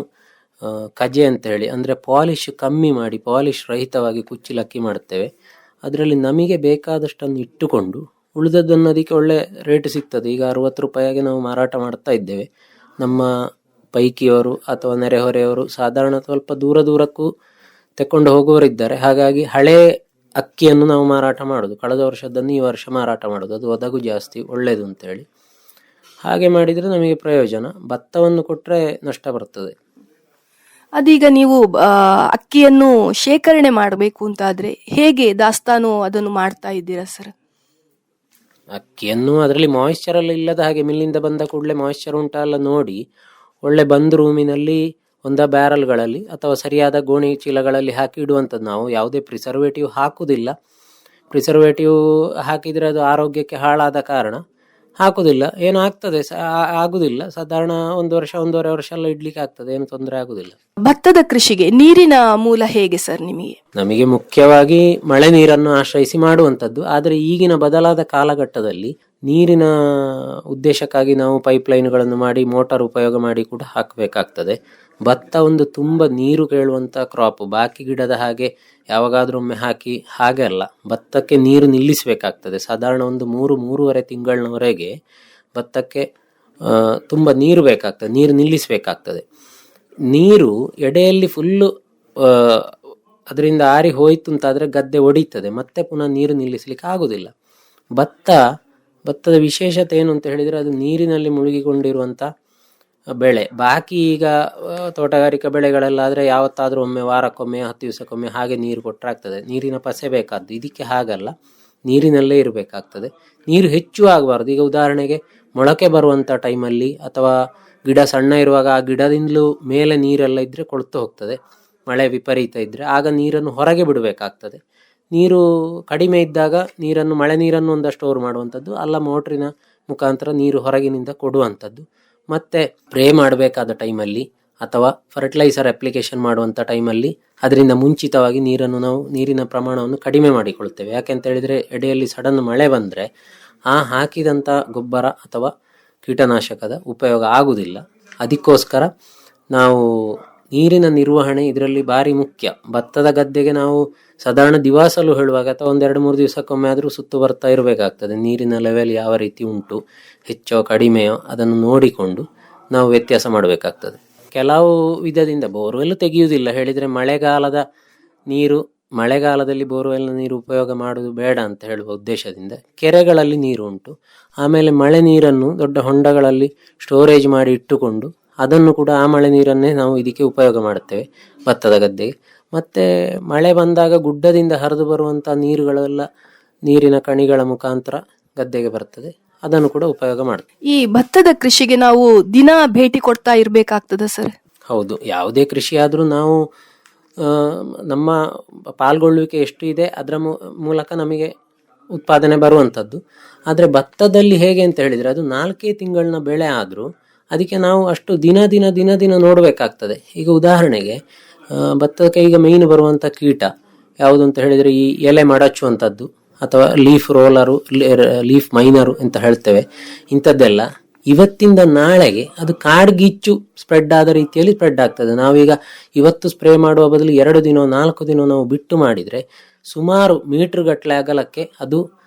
ಕಜೆ ಅಂತ ಹೇಳಿ, ಅಂದರೆ ಪಾಲಿಶ್ ಕಮ್ಮಿ ಮಾಡಿ ಪಾಲಿಶ್ ರಹಿತವಾಗಿ ಕುಚ್ಚಿಲಕ್ಕಿ ಮಾಡುತ್ತೇವೆ. ಅದರಲ್ಲಿ ನಮಗೆ ಬೇಕಾದಷ್ಟನ್ನು ಇಟ್ಟುಕೊಂಡು ಉಳಿದದ್ದನ್ನು ಅದಕ್ಕೆ ಒಳ್ಳೆ ರೇಟ್ ಸಿಗ್ತದೆ. ಈಗ 60 ರೂಪಾಯಿಗೆ ನಾವು ಮಾರಾಟ ಮಾಡ್ತಾ ಇದ್ದೇವೆ. ನಮ್ಮ ಪೈಕಿಯವರು ಅಥವಾ ನೆರೆಹೊರೆಯವರು ಸಾಧಾರಣ ಸ್ವಲ್ಪ ದೂರಕ್ಕೂ ತೆಕ್ಕೊಂಡು ಹೋಗುವವರಿದ್ದಾರೆ. ಹಾಗಾಗಿ ಹಳೆ ಅಕ್ಕಿಯನ್ನು ನಾವು ಮಾರಾಟ ಮಾಡೋದು, ಕಳೆದ ವರ್ಷದನ್ನು ಈ ವರ್ಷ ಮಾರಾಟ ಮಾಡೋದು, ಅದು ಒದಗು ಜಾಸ್ತಿ ಒಳ್ಳೆಯದು ಅಂತೇಳಿ. ಹಾಗೆ ಮಾಡಿದರೆ ನಮಗೆ ಪ್ರಯೋಜನ. ಭತ್ತವನ್ನು ಕೊಟ್ಟರೆ ನಷ್ಟ ಬರ್ತದೆ. ಅದೀಗ ನೀವು ಅಕ್ಕಿಯನ್ನು ಶೇಖರಣೆ ಮಾಡಬೇಕು ಅಂತಾದ್ರೆ ಹೇಗೆ ದಾಸ್ತಾನು ಅದನ್ನು ಮಾಡ್ತಾ ಇದ್ದೀರಾ ಸರ್? ಅಕ್ಕಿಯನ್ನು ಅದರಲ್ಲಿ ಮಾಯಿಶ್ಚರ್ ಎಲ್ಲ ಇಲ್ಲದ ಹಾಗೆ ಮಿಲ್ಲಿಂದ ಬಂದ ಕೂಡಲೇ ಮಾಯಿಶ್ಚರ್ ಉಂಟಲ್ಲ ನೋಡಿ ಒಳ್ಳೆ ಬಂದ್ ರೂಮಿನಲ್ಲಿ ಒಂದ ಬ್ಯಾರಲ್ಗಳಲ್ಲಿ ಅಥವಾ ಸರಿಯಾದ ಗೋಣಿ ಚೀಲಗಳಲ್ಲಿ ಹಾಕಿ ಇಡುವಂಥದ್ದು. ನಾವು ಯಾವುದೇ ಪ್ರಿಸರ್ವೇಟಿವ್ ಹಾಕುವುದಿಲ್ಲ. ಪ್ರಿಸರ್ವೇಟಿವ್ ಹಾಕಿದರೆ ಅದು ಆರೋಗ್ಯಕ್ಕೆ ಹಾಳಾದ ಕಾರಣ ಹಾಕುದಿಲ್ಲ. ಏನು ಆಗ್ತದೆ ಆಗುದಿಲ್ಲ. ಸಾಧಾರಣ 1 ವರ್ಷ 1.5 ವರ್ಷ ಎಲ್ಲ ಇಡ್ಲಿಕ್ಕೆ ಆಗ್ತದೆ, ಏನು ತೊಂದರೆ ಆಗುದಿಲ್ಲ. ಭತ್ತದ ಕೃಷಿಗೆ ನೀರಿನ ಮೂಲ ಹೇಗೆ ಸರ್ ನಿಮಗೆ? ನಮಗೆ ಮುಖ್ಯವಾಗಿ ಮಳೆ ನೀರನ್ನು ಆಶ್ರಯಿಸಿ ಮಾಡುವಂಥದ್ದು. ಆದರೆ ಈಗಿನ ಬದಲಾದ ಕಾಲಘಟ್ಟದಲ್ಲಿ ನೀರಿನ ಉದ್ದೇಶಕ್ಕಾಗಿ ನಾವು ಪೈಪ್ಲೈನ್ಗಳನ್ನು ಮಾಡಿ ಮೋಟಾರ್ ಉಪಯೋಗ ಮಾಡಿ ಕೂಡ ಹಾಕಬೇಕಾಗ್ತದೆ. ಭತ್ತ ಒಂದು ತುಂಬ ನೀರು ಕೇಳುವಂಥ ಕ್ರಾಪ್. ಬಾಕಿ ಗಿಡದ ಹಾಗೆ ಯಾವಾಗಾದ್ರೂ ಒಮ್ಮೆ ಹಾಕಿ ಹಾಗೆ ಅಲ್ಲ, ಭತ್ತಕ್ಕೆ ನೀರು ನಿಲ್ಲಿಸಬೇಕಾಗ್ತದೆ. ಸಾಧಾರಣ ಒಂದು 3-3.5 ತಿಂಗಳಿನವರೆಗೆ ಭತ್ತಕ್ಕೆ ತುಂಬ ನೀರು ಬೇಕಾಗ್ತದೆ, ನೀರು ನಿಲ್ಲಿಸಬೇಕಾಗ್ತದೆ. ನೀರು ಎಡೆಯಲ್ಲಿ ಫುಲ್ಲು ಅದರಿಂದ ಆರಿ ಹೋಯ್ತು ಅಂತಾದರೆ ಗದ್ದೆ ಒಡೀತದೆ, ಮತ್ತೆ ಪುನಃ ನೀರು ನಿಲ್ಲಿಸಲಿಕ್ಕೆ ಆಗೋದಿಲ್ಲ. ಭತ್ತದ ವಿಶೇಷತೆ ಏನು ಅಂತ ಹೇಳಿದರೆ ಅದು ನೀರಿನಲ್ಲಿ ಮುಳುಗಿಕೊಂಡಿರುವಂಥ ಬೆಳೆ. ಬಾಕಿ ಈಗ ತೋಟಗಾರಿಕಾ ಬೆಳೆಗಳೆಲ್ಲಾದರೆ ಯಾವತ್ತಾದರೂ ಒಮ್ಮೆ, ವಾರಕ್ಕೊಮ್ಮೆ, 10 ದಿವಸಕ್ಕೊಮ್ಮೆ ಹಾಗೆ ನೀರು ಕೊಟ್ಟರೆ ಆಗ್ತದೆ. ನೀರಿನ ಪಸೆ ಬೇಕಾದ್ದು. ಇದಕ್ಕೆ ಹಾಗಲ್ಲ, ನೀರಿನಲ್ಲೇ ಇರಬೇಕಾಗ್ತದೆ. ನೀರು ಹೆಚ್ಚು ಆಗಬಾರ್ದು. ಈಗ ಉದಾಹರಣೆಗೆ ಮೊಳಕೆ ಬರುವಂಥ ಟೈಮಲ್ಲಿ ಅಥವಾ ಗಿಡ ಸಣ್ಣ ಇರುವಾಗ ಆ ಗಿಡದಿಂದಲೂ ಮೇಲೆ ನೀರೆಲ್ಲ ಇದ್ದರೆ ಕೊಳ್ತು ಹೋಗ್ತದೆ. ಮಳೆ ವಿಪರೀತ ಇದ್ದರೆ ಆಗ ನೀರನ್ನು ಹೊರಗೆ ಬಿಡಬೇಕಾಗ್ತದೆ. ನೀರು ಕಡಿಮೆ ಇದ್ದಾಗ ನೀರನ್ನು ಮಳೆ ನೀರನ್ನು ಸ್ಟೋರ್ ಮಾಡುವಂಥದ್ದು, ಅಲ್ಲ ಮೋಟ್ರಿನ ಮುಖಾಂತರ ನೀರು ಹೊರಗಿನಿಂದ ಕೊಡುವಂಥದ್ದು. ಮತ್ತು ಸ್ಪ್ರೇ ಮಾಡಬೇಕಾದ ಟೈಮಲ್ಲಿ ಅಥವಾ ಫರ್ಟಿಲೈಸರ್ ಅಪ್ಲಿಕೇಶನ್ ಮಾಡುವಂಥ ಟೈಮಲ್ಲಿ ಅದರಿಂದ ಮುಂಚಿತವಾಗಿ ನೀರಿನ ಪ್ರಮಾಣವನ್ನು ಕಡಿಮೆ ಮಾಡಿಕೊಳ್ತೇವೆ. ಯಾಕೆಂತ ಹೇಳಿದರೆ ಎಡೆಯಲ್ಲಿ ಸಡನ್ ಮಳೆ ಬಂದರೆ ಆ ಹಾಕಿದಂಥ ಗೊಬ್ಬರ ಅಥವಾ ಕೀಟನಾಶಕದ ಉಪಯೋಗ ಆಗುವುದಿಲ್ಲ. ಅದಕ್ಕೋಸ್ಕರ ನಾವು ನೀರಿನ ನಿರ್ವಹಣೆ ಇದರಲ್ಲಿ ಭಾರಿ ಮುಖ್ಯ. ಭತ್ತದ ಗದ್ದೆಗೆ ನಾವು ಸಾಧಾರಣ ದಿವಸಲು ಹೇಳುವಾಗ ಅಥವಾ 2-3 ದಿವಸಕ್ಕೊಮ್ಮೆ ಆದರೂ ಸುತ್ತು ಬರ್ತಾ ಇರಬೇಕಾಗ್ತದೆ. ನೀರಿನ ಲೆವೆಲ್ ಯಾವ ರೀತಿ ಉಂಟು, ಹೆಚ್ಚೋ ಕಡಿಮೆಯೋ ಅದನ್ನು ನೋಡಿಕೊಂಡು ನಾವು ವ್ಯತ್ಯಾಸ ಮಾಡಬೇಕಾಗ್ತದೆ. ಕೆಲವು ವಿಧದಿಂದ ಬೋರ್ವೆಲ್ ತೆಗೆಯುವುದಿಲ್ಲ ಹೇಳಿದರೆ ಮಳೆಗಾಲದಲ್ಲಿ ಬೋರ್ವೆಲ್ನ ನೀರು ಉಪಯೋಗ ಮಾಡುವುದು ಬೇಡ ಅಂತ ಹೇಳುವ ಉದ್ದೇಶದಿಂದ ಕೆರೆಗಳಲ್ಲಿ ನೀರು ಉಂಟು. ಆಮೇಲೆ ಮಳೆ ನೀರನ್ನು ದೊಡ್ಡ ಹೊಂಡಗಳಲ್ಲಿ ಸ್ಟೋರೇಜ್ ಮಾಡಿ ಇಟ್ಟುಕೊಂಡು ಅದನ್ನು ಕೂಡ ಆ ಮಳೆ ನೀರನ್ನೇ ನಾವು ಇದಕ್ಕೆ ಉಪಯೋಗ ಮಾಡುತ್ತೇವೆ ಭತ್ತದ ಗದ್ದೆಗೆ. ಮತ್ತು ಮಳೆ ಬಂದಾಗ ಗುಡ್ಡದಿಂದ ಹರಿದು ಬರುವಂಥ ನೀರುಗಳೆಲ್ಲ ನೀರಿನ ಕಣಿಗಳ ಮುಖಾಂತರ ಗದ್ದೆಗೆ ಬರ್ತದೆ, ಅದನ್ನು ಕೂಡ ಉಪಯೋಗ ಮಾಡ್ತೇವೆ. ಈ ಭತ್ತದ ಕೃಷಿಗೆ ನಾವು ದಿನ ಭೇಟಿ ಕೊಡ್ತಾ ಇರ್ಬೇಕಾಗ್ತದ ಸರ್? ಹೌದು, ಯಾವುದೇ ಕೃಷಿ ಆದರೂ ನಾವು ನಮ್ಮ ಪಾಲ್ಗೊಳ್ಳುವಿಕೆ ಎಷ್ಟು ಇದೆ ಅದರ ಮೂಲಕ ನಮಗೆ ಉತ್ಪಾದನೆ ಬರುವಂಥದ್ದು. ಆದರೆ ಭತ್ತದಲ್ಲಿ ಹೇಗೆ ಅಂತ ಹೇಳಿದರೆ ಅದು 4 ತಿಂಗಳಿನ ಬೆಳೆ ಆದರೂ ಅದಕ್ಕೆ ನಾವು ಅಷ್ಟು ದಿನ ನೋಡಬೇಕಾಗ್ತದೆ. ಈಗ ಉದಾಹರಣೆಗೆ ಭತ್ತಕ್ಕೆ ಈಗ ಮೇಯ್ನ್ ಬರುವಂಥ ಕೀಟ ಯಾವುದು ಅಂತ ಹೇಳಿದರೆ ಈ ಎಲೆ ಮಡಚುವಂಥದ್ದು ಅಥವಾ ಲೀಫ್ ರೋಲರು, ಲೀಫ್ ಮೈನರು ಅಂತ ಹೇಳ್ತೇವೆ. ಇಂಥದ್ದೆಲ್ಲ ಇವತ್ತಿಂದ ನಾಳೆಗೆ ಅದು ಕಾಡ್ಗಿಚ್ಚು ಸ್ಪ್ರೆಡ್ ಆದ ರೀತಿಯಲ್ಲಿ ಸ್ಪ್ರೆಡ್ ಆಗ್ತದೆ. ನಾವೀಗ ಇವತ್ತು ಸ್ಪ್ರೇ ಮಾಡುವ ಬದಲು 2 ದಿನ 4 ದಿನ ನಾವು ಬಿಟ್ಟು ಮಾಡಿದರೆ ಸುಮಾರು ಮೀಟರ್ ಗಟ್ಟಲೆ ಅಗಲಕ್ಕೆ ಅದು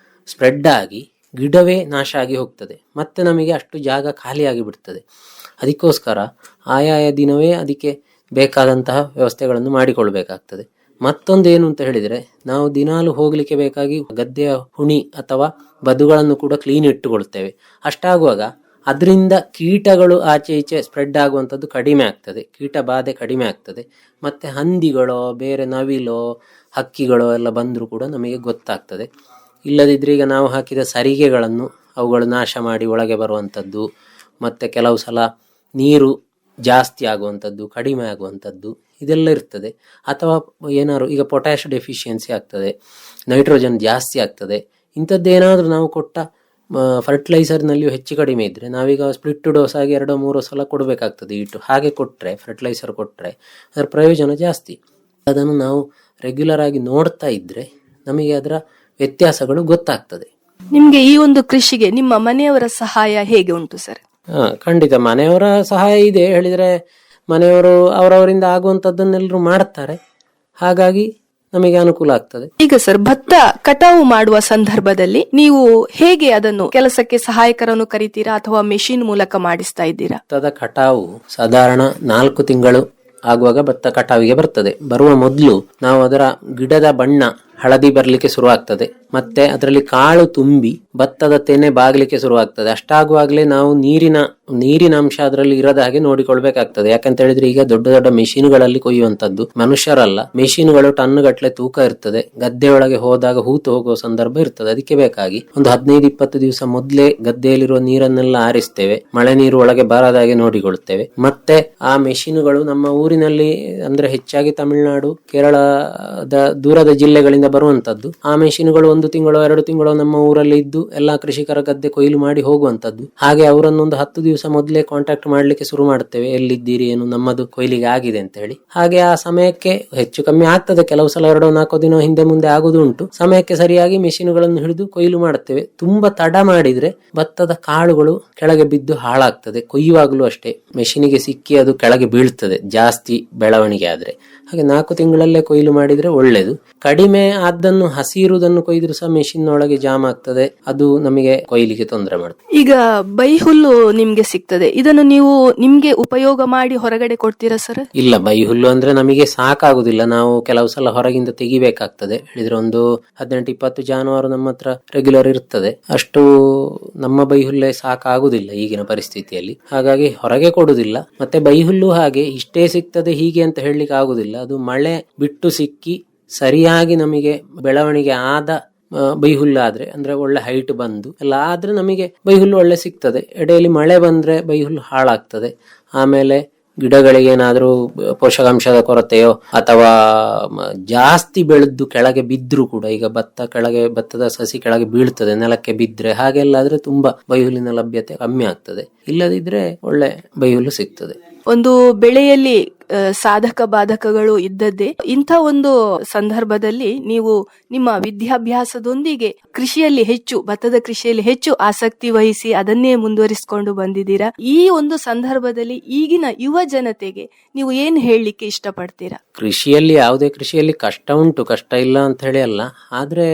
ಸ್ಪ್ರೆಡ್ ಆಗಿ ಗಿಡವೇ ನಾಶ ಆಗಿ ಹೋಗ್ತದೆ. ಮತ್ತೆ ನಮಗೆ ಅಷ್ಟು ಜಾಗ ಖಾಲಿಯಾಗಿ ಬಿಡ್ತದೆ. ಅದಕ್ಕೋಸ್ಕರ ಆಯಾಯ ದಿನವೇ ಅದಕ್ಕೆ ಬೇಕಾದಂತಹ ವ್ಯವಸ್ಥೆಗಳನ್ನು ಮಾಡಿಕೊಳ್ಬೇಕಾಗ್ತದೆ. ಮತ್ತೊಂದು ಏನು ಅಂತ ಹೇಳಿದರೆ ನಾವು ದಿನಾಲು ಹೋಗಲಿಕ್ಕೆ ಬೇಕಾಗಿ ಗದ್ದೆಯ ಹುಣಿ ಅಥವಾ ಬದುಗಳನ್ನು ಕೂಡ ಕ್ಲೀನ್ ಇಟ್ಟುಕೊಳ್ತೇವೆ. ಅಷ್ಟಾಗುವಾಗ ಅದರಿಂದ ಕೀಟಗಳು ಆಚೆ ಈಚೆ ಸ್ಪ್ರೆಡ್ ಆಗುವಂಥದ್ದು ಕಡಿಮೆ ಆಗ್ತದೆ, ಕೀಟ ಬಾಧೆ ಕಡಿಮೆ ಆಗ್ತದೆ. ಮತ್ತು ಹಂದಿಗಳೋ ಬೇರೆ ನವಿಲೋ ಹಕ್ಕಿಗಳೋ ಎಲ್ಲ ಬಂದರೂ ಕೂಡ ನಮಗೆ ಗೊತ್ತಾಗ್ತದೆ. ಇಲ್ಲದಿದ್ದರೆ ಈಗ ನಾವು ಹಾಕಿದ ಸರಿಗೆಗಳನ್ನು ಅವುಗಳು ನಾಶ ಮಾಡಿ ಒಳಗೆ ಬರುವಂಥದ್ದು, ಮತ್ತು ಕೆಲವು ಸಲ ನೀರು ಜಾಸ್ತಿ ಆಗುವಂಥದ್ದು ಕಡಿಮೆ ಆಗುವಂಥದ್ದು ಇದೆಲ್ಲ ಇರ್ತದೆ. ಅಥವಾ ಏನಾದ್ರು ಈಗ ಪೊಟ್ಯಾಷ್ ಡೆಫಿಷಿಯನ್ಸಿ ಆಗ್ತದೆ, ನೈಟ್ರೋಜನ್ ಜಾಸ್ತಿ ಆಗ್ತದೆ. ಇಂಥದ್ದೇನಾದರೂ ನಾವು ಕೊಟ್ಟ ಫರ್ಟಿಲೈಸರ್ನಲ್ಲಿಯೂ ಹೆಚ್ಚು ಕಡಿಮೆ ಇದ್ದರೆ ನಾವೀಗ ಸ್ಪ್ಲಿಟ್ ಡೋಸ್ ಆಗಿ 2-3 ಸಲ ಕೊಡಬೇಕಾಗ್ತದೆ ಇಟ್ಟು. ಹಾಗೆ ಕೊಟ್ಟರೆ ಫರ್ಟಿಲೈಸರ್ ಕೊಟ್ಟರೆ ಅದರ ಪ್ರಯೋಜನ ಜಾಸ್ತಿ. ಅದನ್ನು ನಾವು ರೆಗ್ಯುಲರ್ ಆಗಿ ನೋಡ್ತಾ ಇದ್ದರೆ ನಮಗೆ ಅದರ ವ್ಯತ್ಯಾಸಗಳು ಗೊತ್ತಾಗ್ತದೆ. ನಿಮ್ಗೆ ಈ ಒಂದು ಕೃಷಿಗೆ ನಿಮ್ಮ ಮನೆಯವರ ಸಹಾಯ ಹೇಗೆ ಉಂಟು ಸರ್? ಖಂಡಿತ ಮನೆಯವರ ಸಹಾಯ ಇದೆ. ಹೇಳಿದರೆ ಮನೆಯವರು ಅವರವರಿಂದ ಆಗುವಂಥದ್ದನ್ನೆಲ್ಲರೂ ಮಾಡ್ತಾರೆ, ಹಾಗಾಗಿ ನಮಗೆ ಅನುಕೂಲ ಆಗ್ತದೆ. ಈಗ ಸರ್, ಭತ್ತ ಕಟಾವು ಮಾಡುವ ಸಂದರ್ಭದಲ್ಲಿ ನೀವು ಹೇಗೆ ಅದನ್ನು ಕೆಲಸಕ್ಕೆ ಸಹಾಯಕರನ್ನು ಕರಿತೀರಾ ಅಥವಾ ಮೆಷಿನ್ ಮೂಲಕ ಮಾಡಿಸ್ತಾ ಇದ್ದೀರಾ? ಭತ್ತದ ಕಟಾವು ಸಾಧಾರಣ 4 ತಿಂಗಳು ಆಗುವಾಗ ಭತ್ತ ಕಟಾವಿಗೆ ಬರ್ತದೆ. ಬರುವ ಮೊದಲು ನಾವು ಅದರ ಗಿಡದ ಬಣ್ಣ ಹಳದಿ ಬರಲಿಕ್ಕೆ ಶುರುವಾಗ್ತದೆ, ಮತ್ತೆ ಅದರಲ್ಲಿ ಕಾಳು ತುಂಬಿ ಭತ್ತದ ತೆನೆ ಬಾಗಲಿಕ್ಕೆ ಶುರುವಾಗ್ತದೆ. ಅಷ್ಟಾಗುವಾಗಲೇ ನಾವು ನೀರಿನ ಅಂಶ ಅದರಲ್ಲಿ ಇರದ ಹಾಗೆ ನೋಡಿಕೊಳ್ಬೇಕಾಗ್ತದೆ. ಯಾಕಂತ ಹೇಳಿದ್ರೆ ಈಗ ದೊಡ್ಡ ದೊಡ್ಡ ಮೆಷಿನ್ಗಳಲ್ಲಿ ಕೊಯ್ಯುವಂತದ್ದು, ಮನುಷ್ಯರಲ್ಲ, ಮೆಷಿನ್ಗಳು ಟನ್ ಗಟ್ಟಲೆ ತೂಕ ಇರ್ತದೆ. ಗದ್ದೆಯೊಳಗೆ ಹೋದಾಗ ಹೂತು ಹೋಗುವ ಸಂದರ್ಭ ಇರ್ತದೆ. ಅದಕ್ಕೆ ಬೇಕಾಗಿ ಒಂದು 15-20 ದಿವಸ ಮೊದಲೇ ಗದ್ದೆಯಲ್ಲಿರುವ ನೀರನ್ನೆಲ್ಲ ಆರಿಸ್ತೇವೆ, ಮಳೆ ನೀರು ಒಳಗೆ ಬರದ ಹಾಗೆ ನೋಡಿಕೊಳ್ತೇವೆ. ಮತ್ತೆ ಆ ಮೆಷಿನ್ಗಳು ನಮ್ಮ ಊರಿನಲ್ಲಿ ಅಂದ್ರೆ ಹೆಚ್ಚಾಗಿ ತಮಿಳುನಾಡು, ಕೇರಳದ ದೂರದ ಜಿಲ್ಲೆಗಳಿಂದ ಬರುವಂತದ್ದು. ಆ ಮೆಷಿನ್ಗಳು 1 ತಿಂಗಳು 2 ತಿಂಗಳು ನಮ್ಮ ಊರಲ್ಲಿ ಇದ್ದು ಎಲ್ಲಾ ಕೃಷಿಕರ ಗದ್ದೆ ಕೊಯ್ಲು ಮಾಡಿ ಹೋಗುವಂತದ್ದು. ಹಾಗೆ ಅವರನ್ನೊಂದು 10 ದಿವಸ ಮೊದಲೇ ಕಾಂಟ್ಯಾಕ್ಟ್ ಮಾಡ್ಲಿಕ್ಕೆ ಶುರು ಮಾಡ್ತೇವೆ, ಎಲ್ಲಿದ್ದೀರಿ, ಏನು ನಮ್ಮದು ಕೊಯ್ಲಿಗೆ ಆಗಿದೆ ಅಂತ ಹೇಳಿ. ಹಾಗೆ ಆ ಸಮಯಕ್ಕೆ ಹೆಚ್ಚು ಕಮ್ಮಿ ಆಗ್ತದೆ, ಕೆಲವು ಸಲ 2-4 ದಿನ ಹಿಂದೆ ಮುಂದೆ ಆಗುದು ಉಂಟು. ಸಮಯಕ್ಕೆ ಸರಿಯಾಗಿ ಮೆಷಿನ್ಗಳನ್ನು ಹಿಡಿದು ಕೊಯ್ಲು ಮಾಡುತ್ತೇವೆ. ತುಂಬಾ ತಡ ಮಾಡಿದ್ರೆ ಭತ್ತದ ಕಾಳುಗಳು ಕೆಳಗೆ ಬಿದ್ದು ಹಾಳಾಗ್ತದೆ. ಕೊಯ್ಯುವಾಗಲೂ ಅಷ್ಟೇ ಮೆಷಿನಿಗೆ ಸಿಕ್ಕಿ ಅದು ಕೆಳಗೆ ಬೀಳ್ತದೆ ಜಾಸ್ತಿ ಬೆಳವಣಿಗೆ ಆದ್ರೆ. ಹಾಗೆ 4 ತಿಂಗಳಲ್ಲೇ ಕೊಯ್ಲು ಮಾಡಿದ್ರೆ ಒಳ್ಳೇದು. ಕಡಿಮೆ ಆದ್ದನ್ನು ಹಸಿರುವುದನ್ನು ಕೊಯ್ದ್ರು ಸಹ ಮೆಷಿನ್ ಒಳಗೆ ಜಾಮ್ ಆಗ್ತದೆ, ಅದು ನಮಗೆ ಕೊಯ್ಲಿಗೆ ತೊಂದರೆ ಮಾಡ್ತದೆ. ಈಗ ಬೈಹುಲ್ಲು ನಿಮ್ಗೆ ಸಿಗ್ತದೆ, ಇದನ್ನು ನೀವು ನಿಮ್ಗೆ ಉಪಯೋಗ ಮಾಡಿ ಹೊರಗಡೆ ಕೊಡ್ತೀರಾ ಸರ್? ಇಲ್ಲ, ಬೈಹುಲ್ಲು ಅಂದ್ರೆ ನಮಗೆ ಸಾಕಾಗುದಿಲ್ಲ. ನಾವು ಕೆಲವು ಸಲ ಹೊರಗಿಂದ ತೆಗಿಬೇಕಾಗ್ತದೆ. ಹೇಳಿದ್ರೆ ಒಂದು 18-20 ಜಾನುವಾರು ನಮ್ಮ ಹತ್ರ ರೆಗ್ಯುಲರ್ ಇರ್ತದೆ. ಅಷ್ಟು ನಮ್ಮ ಬೈಹುಲ್ಲೇ ಸಾಕಾಗುದಿಲ್ಲ ಈಗಿನ ಪರಿಸ್ಥಿತಿಯಲ್ಲಿ. ಹಾಗಾಗಿ ಹೊರಗೆ ಕೊಡುದಿಲ್ಲ. ಮತ್ತೆ ಬೈಹುಲ್ಲು ಹಾಗೆ ಇಷ್ಟೇ ಸಿಗ್ತದೆ ಹೀಗೆ ಅಂತ ಹೇಳಲಿಕ್ಕೆ ಆಗುದಿಲ್ಲ. ಅದು ಮಳೆ ಬಿಟ್ಟು ಸಿಕ್ಕಿ ಸರಿಯಾಗಿ ನಮಗೆ ಬೆಳವಣಿಗೆ ಆದ ಬೈಹುಲ್ಲು ಆದ್ರೆ, ಅಂದ್ರೆ ಒಳ್ಳೆ ಹೈಟ್ ಬಂದು ಎಲ್ಲ ಆದ್ರೆ ನಮಗೆ ಬೈಹುಲ್ಲು ಒಳ್ಳೆ ಸಿಗ್ತದೆ. ಎಡೆಯಲ್ಲಿ ಮಳೆ ಬಂದ್ರೆ ಬೈಹುಲ್ಲು ಹಾಳಾಗ್ತದೆ. ಆಮೇಲೆ ಗಿಡಗಳಿಗೆ ಏನಾದ್ರೂ ಪೋಷಕಾಂಶದ ಕೊರತೆಯೋ ಅಥವಾ ಜಾಸ್ತಿ ಬೆಳೆದು ಕೆಳಗೆ ಬಿದ್ರೂ ಕೂಡ, ಈಗ ಭತ್ತದ ಸಸಿ ಕೆಳಗೆ ಬೀಳ್ತದೆ ನೆಲಕ್ಕೆ ಬಿದ್ರೆ, ಹಾಗೆಲ್ಲಾದ್ರೆ ತುಂಬಾ ಬೈಹುಲ್ಲಿನ ಲಭ್ಯತೆ ಕಮ್ಮಿ ಆಗ್ತದೆ. ಇಲ್ಲದಿದ್ರೆ ಒಳ್ಳೆ ಬೈಹುಲ್ಲು ಸಿಗ್ತದೆ. ಒಂದು ಬೆಳೆಯಲ್ಲಿ ಸಾಧಕ ಬಾಧಕಗಳು ಇದ್ದದ್ದೇ. ಇಂಥ ಒಂದು ಸಂದರ್ಭದಲ್ಲಿ ನೀವು ನಿಮ್ಮ ವಿದ್ಯಾಭ್ಯಾಸದೊಂದಿಗೆ ಭತ್ತದ ಕೃಷಿಯಲ್ಲಿ ಹೆಚ್ಚು ಆಸಕ್ತಿ ವಹಿಸಿ ಅದನ್ನೇ ಮುಂದುವರಿಸಿಕೊಂಡು ಬಂದಿದ್ದೀರಾ. ಈ ಒಂದು ಸಂದರ್ಭದಲ್ಲಿ ಈಗಿನ ಯುವ ಜನತೆಗೆ ನೀವು ಏನ್ ಹೇಳಲಿಕ್ಕೆ ಇಷ್ಟಪಡ್ತೀರಾ? ಯಾವುದೇ ಕೃಷಿಯಲ್ಲಿ ಕಷ್ಟ ಉಂಟು, ಕಷ್ಟ ಇಲ್ಲ ಅಂತ ಹೇಳಿ ಅಲ್ಲ. ಆದ್ರೆ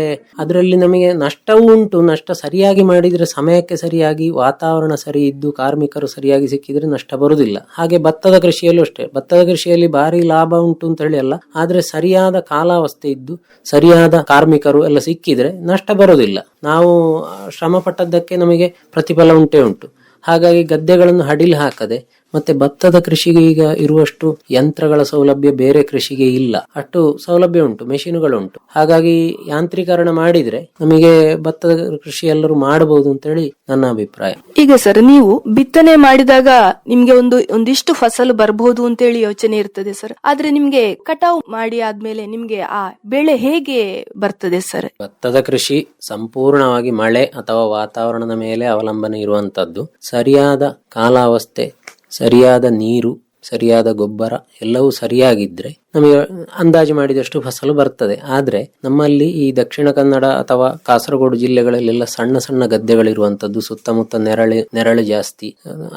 ಅದರಲ್ಲಿ ನಮಗೆ ನಷ್ಟವೂ ಉಂಟು. ನಷ್ಟ ಸರಿಯಾಗಿ ಮಾಡಿದ್ರೆ, ಸಮಯಕ್ಕೆ ಸರಿಯಾಗಿ ವಾತಾವರಣ ಸರಿ ಇದ್ದು ಕಾರ್ಮಿಕರು ಸರಿಯಾಗಿ ಸಿಕ್ಕಿದ್ರೆ ನಷ್ಟ ಬರುವುದಿಲ್ಲ. ಹಾಗೆ ಭತ್ತದ ಕೃಷಿಯಲ್ಲೂ ಅಷ್ಟೇ. ಭತ್ತದ ಕೃಷಿಯಲ್ಲಿ ಭಾರಿ ಲಾಭ ಉಂಟು ಅಂತ ಹೇಳಿ ಅಲ್ಲ, ಆದ್ರೆ ಸರಿಯಾದ ಕಾಲಾವಸ್ಥೆ ಇದ್ದು ಸರಿಯಾದ ಕಾರ್ಮಿಕರು ಎಲ್ಲ ಸಿಕ್ಕಿದ್ರೆ ನಷ್ಟ ಬರೋದಿಲ್ಲ. ನಾವು ಶ್ರಮ ಪಟ್ಟದ್ದಕ್ಕೆ ನಮಗೆ ಪ್ರತಿಫಲ ಉಂಟೇ ಉಂಟು. ಹಾಗಾಗಿ ಗದ್ದೆಗಳನ್ನು ಹಡಿಲು ಹಾಕದೆ, ಮತ್ತೆ ಭತ್ತದ ಕೃಷಿಗೆ ಈಗ ಇರುವಷ್ಟು ಯಂತ್ರಗಳ ಸೌಲಭ್ಯ ಬೇರೆ ಕೃಷಿಗೆ ಇಲ್ಲ. ಅಷ್ಟು ಸೌಲಭ್ಯ ಉಂಟು, ಮೆಷಿನ್ಗಳುಂಟು. ಹಾಗಾಗಿ ಯಾಂತ್ರೀಕರಣ ಮಾಡಿದ್ರೆ ನಮಗೆ ಭತ್ತದ ಕೃಷಿ ಎಲ್ಲರೂ ಮಾಡಬಹುದು ಅಂತ ಹೇಳಿ ನನ್ನ ಅಭಿಪ್ರಾಯ. ಈಗ ಸರ್, ನೀವು ಬಿತ್ತನೆ ಮಾಡಿದಾಗ ನಿಮ್ಗೆ ಒಂದಿಷ್ಟು ಫಸಲು ಬರಬಹುದು ಅಂತೇಳಿ ಯೋಚನೆ ಇರ್ತದೆ ಸರ್. ಆದ್ರೆ ನಿಮ್ಗೆ ಕಟಾವು ಮಾಡಿ ಆದ್ಮೇಲೆ ನಿಮ್ಗೆ ಆ ಬೆಳೆ ಹೇಗೆ ಬರ್ತದೆ ಸರ್? ಭತ್ತದ ಕೃಷಿ ಸಂಪೂರ್ಣವಾಗಿ ಮಳೆ ಅಥವಾ ವಾತಾವರಣದ ಮೇಲೆ ಅವಲಂಬನೆ ಇರುವಂತದ್ದು. ಸರಿಯಾದ ಕಾಲಾವಸ್ಥೆ, ಸರಿಯಾದ ನೀರು, ಸರಿಯಾದ ಗೊಬ್ಬರ ಎಲ್ಲವೂ ಸರಿಯಾಗಿದ್ರೆ ನಮಗೆ ಅಂದಾಜು ಮಾಡಿದಷ್ಟು ಫಸಲು ಬರ್ತದೆ. ಆದ್ರೆ ನಮ್ಮಲ್ಲಿ ಈ ದಕ್ಷಿಣ ಕನ್ನಡ ಅಥವಾ ಕಾಸರಗೋಡು ಜಿಲ್ಲೆಗಳಲ್ಲೆಲ್ಲ ಸಣ್ಣ ಸಣ್ಣ ಗದ್ದೆಗಳಿರುವಂತದ್ದು, ಸುತ್ತಮುತ್ತ ನೆರಳು ಜಾಸ್ತಿ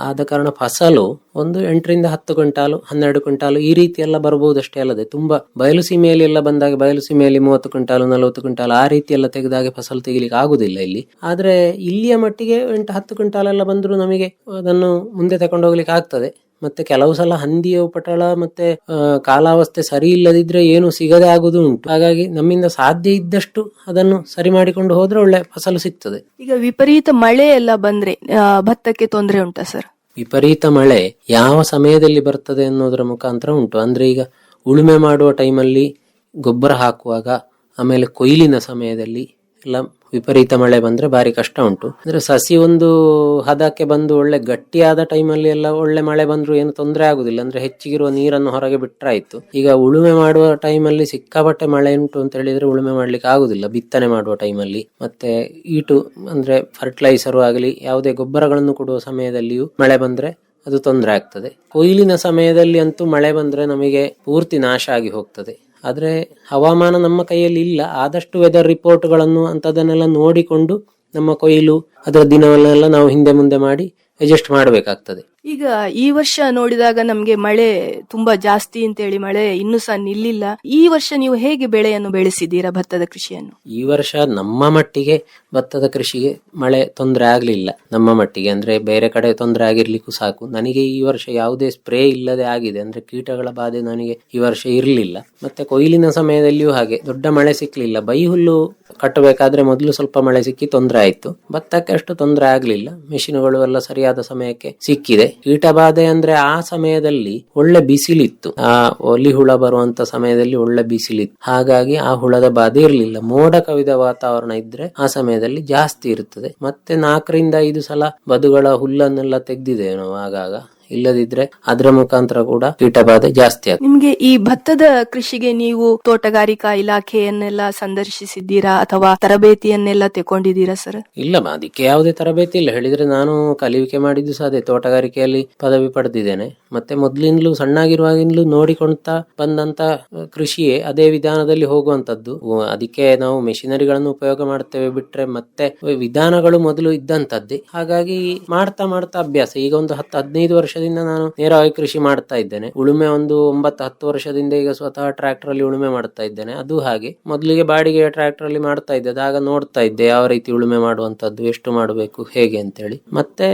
ಆದ ಕಾರಣ ಫಸಲು ಒಂದು 8ರಿಂದ 10 ಕ್ವಿಂಟಾಲು 12 ಕ್ವಿಂಟಾಲು ಈ ರೀತಿ ಎಲ್ಲ ಬರಬಹುದಷ್ಟೇ ಅಲ್ಲದೆ, ತುಂಬಾ ಬಯಲು ಸೀಮೆಯಲ್ಲಿ ಎಲ್ಲ ಬಂದಾಗ ಬಯಲು ಸೀಮೆಯಲ್ಲಿ 30 ಕ್ವಿಂಟಾಲು 40 ಕ್ವಿಂಟಾಲು ಆ ರೀತಿ ಎಲ್ಲ ತೆಗೆದಾಗ ಫಸಲು ತೆಗಿಲಿಕ್ಕೆ ಆಗುದಿಲ್ಲ ಇಲ್ಲಿ. ಆದ್ರೆ ಇಲ್ಲಿಯ ಮಟ್ಟಿಗೆ 8-10 ಕ್ವಿಂಟಾಲ್ ಎಲ್ಲ ಬಂದ್ರು ನಮಗೆ ಅದನ್ನು ಮುಂದೆ ತಕೊಂಡು ಹೋಗ್ಲಿಕ್ಕೆ ಆಗ್ತದೆ. ಮತ್ತೆ ಕೆಲವು ಸಲ ಹಂದಿಯ ಉಪಟಳ ಮತ್ತೆ ಕಾಲಾವಸ್ಥೆ ಸರಿ ಇಲ್ಲದಿದ್ರೆ ಏನು ಸಿಗದೆ ಆಗುದು ಉಂಟು. ಹಾಗಾಗಿ ನಮ್ಮಿಂದ ಸಾಧ್ಯ ಇದ್ದಷ್ಟು ಅದನ್ನು ಸರಿ ಮಾಡಿಕೊಂಡು ಹೋದ್ರೆ ಒಳ್ಳೆ ಫಸಲು ಸಿಗ್ತದೆ. ಈಗ ವಿಪರೀತ ಮಳೆ ಎಲ್ಲ ಬಂದ್ರೆ ಭತ್ತಕ್ಕೆ ತೊಂದರೆ ಉಂಟಾ ಸರ್? ವಿಪರೀತ ಮಳೆ ಯಾವ ಸಮಯದಲ್ಲಿ ಬರ್ತದೆ ಅನ್ನೋದರ ಮುಖಾಂತರ ಉಂಟು. ಅಂದ್ರೆ ಈಗ ಉಳುಮೆ ಮಾಡುವ ಟೈಮಲ್ಲಿ, ಗೊಬ್ಬರ ಹಾಕುವಾಗ, ಆಮೇಲೆ ಕೊಯ್ಲಿನ ಸಮಯದಲ್ಲಿ ಎಲ್ಲ ವಿಪರೀತ ಮಳೆ ಬಂದ್ರೆ ಭಾರಿ ಕಷ್ಟ ಉಂಟು. ಅಂದ್ರೆ ಸಸಿ ಒಂದು ಹದಕ್ಕೆ ಬಂದು ಒಳ್ಳೆ ಗಟ್ಟಿಯಾದ ಟೈಮಲ್ಲಿ ಎಲ್ಲ ಒಳ್ಳೆ ಮಳೆ ಬಂದ್ರು ಏನು ತೊಂದರೆ ಆಗುದಿಲ್ಲ. ಅಂದ್ರೆ ಹೆಚ್ಚಿಗಿರುವ ನೀರನ್ನು ಹೊರಗೆ ಬಿಟ್ರಾಯ್ತು. ಈಗ ಉಳುಮೆ ಮಾಡುವ ಟೈಮಲ್ಲಿ ಸಿಕ್ಕಾಪಟ್ಟೆ ಮಳೆ ಉಂಟು ಅಂತ ಹೇಳಿದ್ರೆ ಉಳುಮೆ ಮಾಡ್ಲಿಕ್ಕೆ ಆಗುದಿಲ್ಲ. ಬಿತ್ತನೆ ಮಾಡುವ ಟೈಮಲ್ಲಿ ಮತ್ತೆ ಈಟು ಅಂದ್ರೆ ಫರ್ಟಿಲೈಸರ್ ಆಗಲಿ ಯಾವುದೇ ಗೊಬ್ಬರಗಳನ್ನು ಕೊಡುವ ಸಮಯದಲ್ಲಿಯೂ ಮಳೆ ಬಂದ್ರೆ ಅದು ತೊಂದರೆ ಆಗ್ತದೆ. ಕೊಯ್ಲಿನ ಸಮಯದಲ್ಲಿ ಅಂತೂ ಮಳೆ ಬಂದ್ರೆ ನಮಗೆ ಪೂರ್ತಿ ನಾಶ ಆಗಿ ಹೋಗ್ತದೆ. ಆದ್ರೆ ಹವಾಮಾನ ನಮ್ಮ ಕೈಯಲ್ಲಿ ಇಲ್ಲ. ಆದಷ್ಟು ವೆದರ್ ರಿಪೋರ್ಟ್ಗಳನ್ನು ಅಂತದನ್ನೆಲ್ಲ ನೋಡಿಕೊಂಡು ನಮ್ಮ ಕೊಯ್ಲು ಅದರ ದಿನವನ್ನೆಲ್ಲ ನಾವು ಹಿಂದೆ ಮುಂದೆ ಮಾಡಿ ಅಡ್ಜಸ್ಟ್ ಮಾಡಬೇಕಾಗ್ತದೆ. ಈಗ ಈ ವರ್ಷ ನೋಡಿದಾಗ ನಮ್ಗೆ ಮಳೆ ತುಂಬಾ ಜಾಸ್ತಿ ಅಂತೇಳಿ ಮಳೆ ಇನ್ನೂ ಸಹ ನಿಲ್ಲಿಲ್ಲ. ಈ ವರ್ಷ ನೀವು ಹೇಗೆ ಬೆಳೆಯನ್ನು ಬೆಳೆಸಿದ್ದೀರಾ, ಭತ್ತದ ಕೃಷಿಯನ್ನು? ಈ ವರ್ಷ ನಮ್ಮ ಮಟ್ಟಿಗೆ ಭತ್ತದ ಕೃಷಿಗೆ ಮಳೆ ತೊಂದರೆ ಆಗ್ಲಿಲ್ಲ. ನಮ್ಮ ಮಟ್ಟಿಗೆ ಅಂದ್ರೆ ಬೇರೆ ಕಡೆ ತೊಂದರೆ ಆಗಿರ್ಲಿಕ್ಕೂ ಸಾಕು. ನನಗೆ ಈ ವರ್ಷ ಯಾವುದೇ ಸ್ಪ್ರೇ ಇಲ್ಲದೆ ಆಗಿದೆ. ಅಂದ್ರೆ ಕೀಟಗಳ ಬಾಧೆ ನನಗೆ ಈ ವರ್ಷ ಇರಲಿಲ್ಲ. ಮತ್ತೆ ಕೊಯ್ಲಿನ ಸಮಯದಲ್ಲಿಯೂ ಹಾಗೆ ದೊಡ್ಡ ಮಳೆ ಸಿಕ್ಲಿಲ್ಲ. ಬೈಹುಲ್ಲು ಕಟ್ಟಬೇಕಾದ್ರೆ ಮೊದಲು ಸ್ವಲ್ಪ ಮಳೆ ಸಿಕ್ಕಿ ತೊಂದರೆ ಆಯ್ತು. ಭತ್ತಕ್ಕೆ ಅಷ್ಟು ತೊಂದರೆ ಆಗ್ಲಿಲ್ಲ. ಮೆಷಿನ್ಗಳು ಎಲ್ಲ ಸರಿಯಾದ ಸಮಯಕ್ಕೆ ಸಿಕ್ಕಿದೆ. ಕೀಟಬಾಧೆ ಅಂದ್ರೆ ಆ ಸಮಯದಲ್ಲಿ ಒಳ್ಳೆ ಬಿಸಿಲಿತ್ತು. ಆ ಒಲಿ ಹುಳ ಬರುವಂತ ಸಮಯದಲ್ಲಿ ಒಳ್ಳೆ ಬಿಸಿಲಿತ್ತು. ಹಾಗಾಗಿ ಆ ಹುಳದ ಬಾಧೆ ಇರ್ಲಿಲ್ಲ. ಮೋಡ ಕವಿದ ವಾತಾವರಣ ಇದ್ರೆ ಆ ಸಮಯದಲ್ಲಿ ಜಾಸ್ತಿ ಇರುತ್ತದೆ. ಮತ್ತೆ 4ರಿಂದ 5 ಸಲ ಬದುಗಳ ಹುಲ್ಲನ್ನೆಲ್ಲ ತೆಗ್ದಿದ್ದೇವೆ ನಾವು ಆಗಾಗ. ಇಲ್ಲದಿದ್ರೆ ಅದರ ಮುಖಾಂತರ ಕೂಡ ಕೀಟಬಾಧೆ ಜಾಸ್ತಿ ಆಗ್ತದೆ. ನಿಮ್ಗೆ ಈ ಭತ್ತದ ಕೃಷಿಗೆ ನೀವು ತೋಟಗಾರಿಕಾ ಇಲಾಖೆಯನ್ನೆಲ್ಲ ಸಂದರ್ಶಿಸಿದ್ದೀರಾ ಅಥವಾ ತರಬೇತಿಯನ್ನೆಲ್ಲ ತಗೊಂಡಿದ್ದೀರಾ ಸರ್? ಇಲ್ಲ, ಅದಕ್ಕೆ ಯಾವುದೇ ತರಬೇತಿ ಇಲ್ಲ. ಹೇಳಿದ್ರೆ ನಾನು ಕಲಿವಿಕೆ ಮಾಡಿದ್ದು ಸಹ ಅದೇ ತೋಟಗಾರಿಕೆಯಲ್ಲಿ ಪದವಿ ಪಡೆದಿದ್ದೇನೆ. ಮತ್ತೆ ಮೊದ್ಲಿಂದಲೂ ಸಣ್ಣಾಗಿರುವಾಗಿಂದಲೂ ನೋಡಿಕೊಂತ ಬಂದಂತ ಕೃಷಿಯೇ ಅದೇ ವಿಧಾನದಲ್ಲಿ ಹೋಗುವಂತದ್ದು. ಅದಕ್ಕೆ ನಾವು ಮೆಷಿನರಿಗಳನ್ನು ಉಪಯೋಗ ಮಾಡ್ತೇವೆ ಬಿಟ್ರೆ ಮತ್ತೆ ವಿಧಾನಗಳು ಮೊದಲು ಇದ್ದಂತದ್ದೇ. ಹಾಗಾಗಿ ಮಾಡ್ತಾ ಮಾಡ್ತಾ ಅಭ್ಯಾಸ. ಈಗ ಒಂದು 10-15 ವರ್ಷದಿಂದ ನಾನು ನೇರವಾಗಿ ಕೃಷಿ ಮಾಡ್ತಾ ಇದ್ದೇನೆ. ಉಳುಮೆ ಒಂದು 9-10 ವರ್ಷದಿಂದ ಈಗ ಸ್ವತಃ ಟ್ರ್ಯಾಕ್ಟರ್ ಅಲ್ಲಿ ಉಳುಮೆ ಮಾಡ್ತಾ ಇದ್ದೇನೆ. ಅದು ಹಾಗೆ ಮೊದಲಿಗೆ ಬಾಡಿಗೆ ಟ್ರ್ಯಾಕ್ಟರ್ ಅಲ್ಲಿ ಮಾಡ್ತಾ ಇದ್ದೆ. ಆಗ ನೋಡ್ತಾ ಇದ್ದೆ ಯಾವ ರೀತಿ ಉಳುಮೆ ಮಾಡುವಂತದ್ದು, ಎಷ್ಟು ಮಾಡಬೇಕು, ಹೇಗೆ ಅಂತೇಳಿ. ಮತ್ತೆ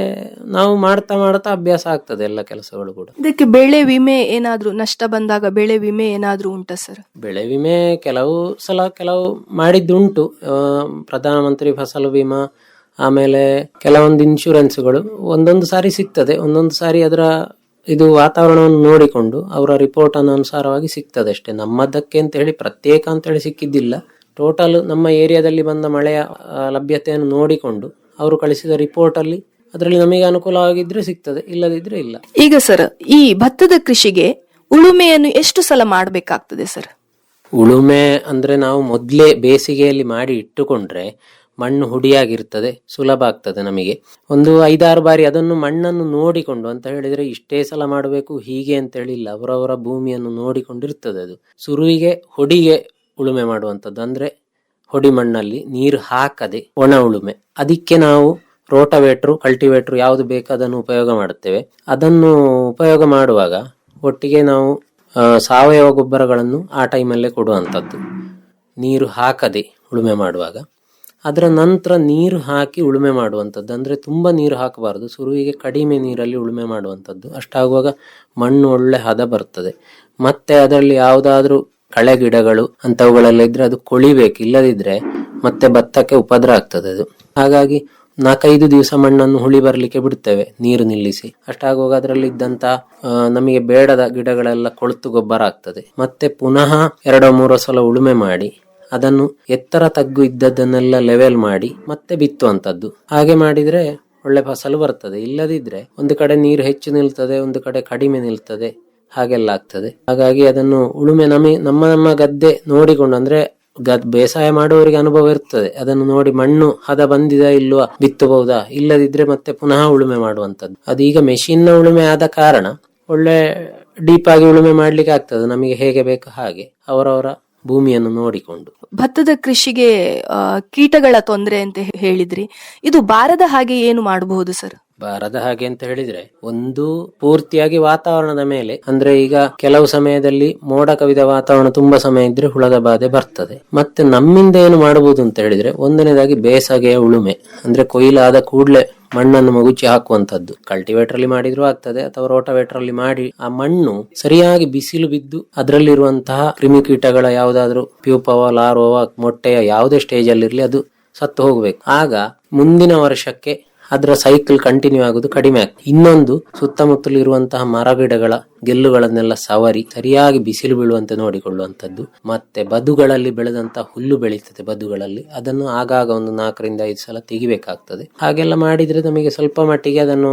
ನಾವು ಮಾಡ್ತಾ ಮಾಡ್ತಾ ಅಭ್ಯಾಸ ಆಗ್ತದೆ ಎಲ್ಲ ಕೆಲಸಗಳು ಕೂಡ. ಇದಕ್ಕೆ ಬೆಳೆ ವಿಮೆ ಏನಾದ್ರೂ ನಷ್ಟ ಬಂದಾಗ ಬೆಳೆ ವಿಮೆ ಏನಾದ್ರೂ ಉಂಟಾ ಸರ್? ಬೆಳೆ ವಿಮೆ ಕೆಲವು ಮಾಡಿದ್ದುಂಟು. ಪ್ರಧಾನಮಂತ್ರಿ ಫಸಲು ಬಿಮಾ, ಆಮೇಲೆ ಕೆಲವೊಂದು ಇನ್ಶೂರೆನ್ಸ್ಗಳು ಒಂದೊಂದು ಸಾರಿ ಸಿಗ್ತದೆ. ಒಂದೊಂದು ಸಾರಿ ಅದರ ಇದು ವಾತಾವರಣವನ್ನು ನೋಡಿಕೊಂಡು ಅವರ ರಿಪೋರ್ಟ್ ಅನುಸಾರವಾಗಿ ಸಿಗ್ತದೆ ಅಷ್ಟೇ. ನಮ್ಮದಕ್ಕೆ ಅಂತ ಹೇಳಿ ಪ್ರತ್ಯೇಕ ಅಂತ ಹೇಳಿ ಸಿಕ್ಕಿದ್ದಿಲ್ಲ. ಟೋಟಲ್ ನಮ್ಮ ಏರಿಯಾದಲ್ಲಿ ಬಂದ ಮಳೆಯ ಲಭ್ಯತೆಯನ್ನು ನೋಡಿಕೊಂಡು ಅವರು ಕಳಿಸಿದ ರಿಪೋರ್ಟ್ ಅಲ್ಲಿ ಅದರಲ್ಲಿ ನಮಗೆ ಅನುಕೂಲವಾಗಿದ್ರೆ ಸಿಗ್ತದೆ, ಇಲ್ಲದಿದ್ರೆ ಇಲ್ಲ. ಈಗ ಸರ್, ಈ ಭತ್ತದ ಕೃಷಿಗೆ ಉಳುಮೆಯನ್ನು ಎಷ್ಟು ಸಲ ಮಾಡಬೇಕಾಗ್ತದೆ ಸರ್? ಉಳುಮೆ ಅಂದ್ರೆ ನಾವು ಮೊದಲೇ ಬೇಸಿಗೆಯಲ್ಲಿ ಮಾಡಿ ಇಟ್ಟುಕೊಂಡ್ರೆ ಮಣ್ಣು ಹುಡಿಯಾಗಿರ್ತದೆ, ಸುಲಭ ಆಗ್ತದೆ ನಮಗೆ. ಒಂದು 5-6 ಬಾರಿ ಅದನ್ನು ಮಣ್ಣನ್ನು ನೋಡಿಕೊಂಡು, ಅಂತ ಹೇಳಿದ್ರೆ ಇಷ್ಟೇ ಸಲ ಮಾಡಬೇಕು ಹೀಗೆ ಅಂತ ಹೇಳಿಲ್ಲ, ಅವರವರ ಭೂಮಿಯನ್ನು ನೋಡಿಕೊಂಡಿರ್ತದೆ. ಅದು ಸುರುವಿಗೆ ಹೊಡಿಗೆ ಉಳುಮೆ ಮಾಡುವಂಥದ್ದು, ಅಂದ್ರೆ ಹೊಡಿ ಮಣ್ಣಲ್ಲಿ ನೀರು ಹಾಕದೆ ಒಣ ಉಳುಮೆ. ಅದಕ್ಕೆ ನಾವು ರೋಟವೇಟ್ರು, ಕಲ್ಟಿವೇಟ್ರು ಯಾವುದು ಬೇಕು ಅದನ್ನು ಉಪಯೋಗ ಮಾಡುತ್ತೇವೆ. ಅದನ್ನು ಉಪಯೋಗ ಮಾಡುವಾಗ ಒಟ್ಟಿಗೆ ನಾವು ಸಾವಯವ ಗೊಬ್ಬರಗಳನ್ನು ಆ ಟೈಮಲ್ಲೇ ಕೊಡುವಂಥದ್ದು, ನೀರು ಹಾಕದೆ ಉಳುಮೆ ಮಾಡುವಾಗ. ಅದರ ನಂತರ ನೀರು ಹಾಕಿ ಉಳುಮೆ ಮಾಡುವಂಥದ್ದು, ಅಂದರೆ ತುಂಬ ನೀರು ಹಾಕಬಾರ್ದು, ಸುರುವಿಗೆ ಕಡಿಮೆ ನೀರಲ್ಲಿ ಉಳುಮೆ ಮಾಡುವಂಥದ್ದು. ಅಷ್ಟಾಗುವಾಗ ಮಣ್ಣು ಒಳ್ಳೆ ಹದ ಬರ್ತದೆ. ಮತ್ತೆ ಅದರಲ್ಲಿ ಯಾವುದಾದ್ರೂ ಕಳೆ ಗಿಡಗಳು ಅಂಥವುಗಳೆಲ್ಲ ಇದ್ರೆ ಅದು ಕೊಳಿಬೇಕು, ಇಲ್ಲದಿದ್ರೆ ಮತ್ತೆ ಭತ್ತಕ್ಕೆ ಉಪದ್ರ ಆಗ್ತದೆ ಅದು. ಹಾಗಾಗಿ 4-5 ದಿವಸ ಮಣ್ಣನ್ನು ಹುಳಿ ಬರ್ಲಿಕ್ಕೆ ಬಿಡ್ತೇವೆ ನೀರು ನಿಲ್ಲಿಸಿ. ಅಷ್ಟಾಗುವಾಗ ಅದರಲ್ಲಿ ಇದ್ದಂತ ನಮಗೆ ಬೇಡದ ಗಿಡಗಳೆಲ್ಲ ಕೊಳೆತು ಗೊಬ್ಬರ ಆಗ್ತದೆ. ಮತ್ತೆ ಪುನಃ 2-3 ಸಲ ಉಳುಮೆ ಮಾಡಿ ಅದನ್ನು ಎತ್ತರ ತಗ್ಗು ಇದ್ದದ್ದನ್ನೆಲ್ಲ ಲೆವೆಲ್ ಮಾಡಿ ಮತ್ತೆ ಬಿತ್ತುವಂಥದ್ದು. ಹಾಗೆ ಮಾಡಿದ್ರೆ ಒಳ್ಳೆ ಫಸಲು ಬರ್ತದೆ. ಇಲ್ಲದಿದ್ರೆ ಒಂದು ಕಡೆ ನೀರು ಹೆಚ್ಚು ನಿಲ್ತದೆ, ಒಂದು ಕಡೆ ಕಡಿಮೆ ನಿಲ್ತದೆ, ಹಾಗೆಲ್ಲ ಆಗ್ತದೆ. ಹಾಗಾಗಿ ಅದನ್ನು ಉಳುಮೆ ನಮ್ಮ ಗದ್ದೆ ನೋಡಿಕೊಂಡು, ಅಂದ್ರೆ ಬೇಸಾಯ ಮಾಡುವವರಿಗೆ ಅನುಭವ ಇರ್ತದೆ, ಅದನ್ನು ನೋಡಿ ಮಣ್ಣು ಹದ ಬಂದಿದ ಇಲ್ವಾ, ಬಿತ್ತಬಹುದಾ, ಇಲ್ಲದಿದ್ರೆ ಮತ್ತೆ ಪುನಃ ಉಳುಮೆ ಮಾಡುವಂಥದ್ದು. ಅದೀಗ ಮೆಷಿನ್ ನ ಉಳುಮೆ ಆದ ಕಾರಣ ಒಳ್ಳೆ ಡೀಪ್ ಆಗಿ ಉಳುಮೆ ಮಾಡ್ಲಿಕ್ಕೆ ಆಗ್ತದೆ, ನಮಗೆ ಹೇಗೆ ಬೇಕು ಹಾಗೆ ಅವರವರ ಭೂಮಿಯನ್ನು ನೋಡಿಕೊಂಡು. ಭತ್ತದ ಕೃಷಿಗೆ ಕೀಟಗಳ ತೊಂದರೆ ಅಂತ ಹೇಳಿದ್ರಿ, ಇದು ಬಾರದ ಹಾಗೆ ಏನು ಮಾಡಬಹುದು ಸರ್? ಬಾರದ ಹಾಗೆ ಅಂತ ಹೇಳಿದ್ರೆ, ಒಂದು ಪೂರ್ತಿಯಾಗಿ ವಾತಾವರಣದ ಮೇಲೆ, ಅಂದ್ರೆ ಈಗ ಕೆಲವು ಸಮಯದಲ್ಲಿ ಮೋಡ ಕವಿದ ವಾತಾವರಣ ತುಂಬಾ ಸಮಯ ಇದ್ರೆ ಹುಳದ ಬಾಧೆ ಬರ್ತದೆ. ಮತ್ತೆ ನಮ್ಮಿಂದ ಏನು ಮಾಡಬಹುದು ಅಂತ ಹೇಳಿದ್ರೆ, ಒಂದನೇದಾಗಿ ಬೇಸಾಗೆಯ ಉಳುಮೆ, ಅಂದ್ರೆ ಕೊಯ್ಲಾದ ಕೂಡಲೇ ಮಣ್ಣನ್ನು ಮಗುಚಿ ಹಾಕುವಂತದ್ದು. ಕಲ್ಟಿವೇಟರ್ ಅಲ್ಲಿ ಮಾಡಿದ್ರು ಆಗ್ತದೆ, ಅಥವಾ ರೋಟವೇಟರ್ ಅಲ್ಲಿ ಮಾಡಿ ಆ ಮಣ್ಣು ಸರಿಯಾಗಿ ಬಿಸಿಲು ಬಿದ್ದು ಅದರಲ್ಲಿರುವಂತಹ ಕ್ರಿಮಿಕೀಟಗಳ ಯಾವುದಾದ್ರೂ ಪ್ಯೂಪವ, ಲಾರ್ವವ, ಮೊಟ್ಟೆಯ ಯಾವುದೇ ಸ್ಟೇಜ್ ಅಲ್ಲಿ ಇರ್ಲಿ ಅದು ಸತ್ತು ಹೋಗ್ಬೇಕು. ಆಗ ಮುಂದಿನ ವರ್ಷಕ್ಕೆ ಅದರ ಸೈಕಲ್ ಕಂಟಿನ್ಯೂ ಆಗುದು ಕಡಿಮೆ ಆಗ್ತದೆ. ಇನ್ನೊಂದು, ಸುತ್ತಮುತ್ತಲು ಇರುವಂತಹ ಮರ ಗಿಡಗಳ ಗೆಲ್ಲುಗಳನ್ನೆಲ್ಲ ಸವರಿ ಸರಿಯಾಗಿ ಬಿಸಿಲು ಬೀಳುವಂತೆ ನೋಡಿಕೊಳ್ಳುವಂಥದ್ದು. ಮತ್ತೆ ಬದುಗಳಲ್ಲಿ ಬೆಳೆದಂತಹ ಹುಲ್ಲು ಬೆಳೀತದೆ ಬದುಗಳಲ್ಲಿ, ಅದನ್ನು ಆಗಾಗ ಒಂದು 4-5 ಸಲ ತೆಗಿಬೇಕಾಗ್ತದೆ. ಹಾಗೆಲ್ಲ ಮಾಡಿದ್ರೆ ನಮಗೆ ಸ್ವಲ್ಪ ಮಟ್ಟಿಗೆ ಅದನ್ನು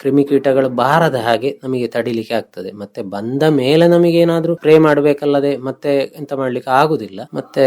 ಕ್ರಿಮಿಕೀಟಗಳು ಬಾರದ ಹಾಗೆ ನಮಗೆ ತಡಿಲಿಕ್ಕೆ ಆಗ್ತದೆ. ಮತ್ತೆ ಬಂದ ಮೇಲೆ ನಮಗೆ ಏನಾದ್ರೂ ಸ್ಪ್ರೇ ಮಾಡಬೇಕಲ್ಲದೆ ಮತ್ತೆ ಎಂತ ಮಾಡ್ಲಿಕ್ಕೆ ಆಗುದಿಲ್ಲ. ಮತ್ತೆ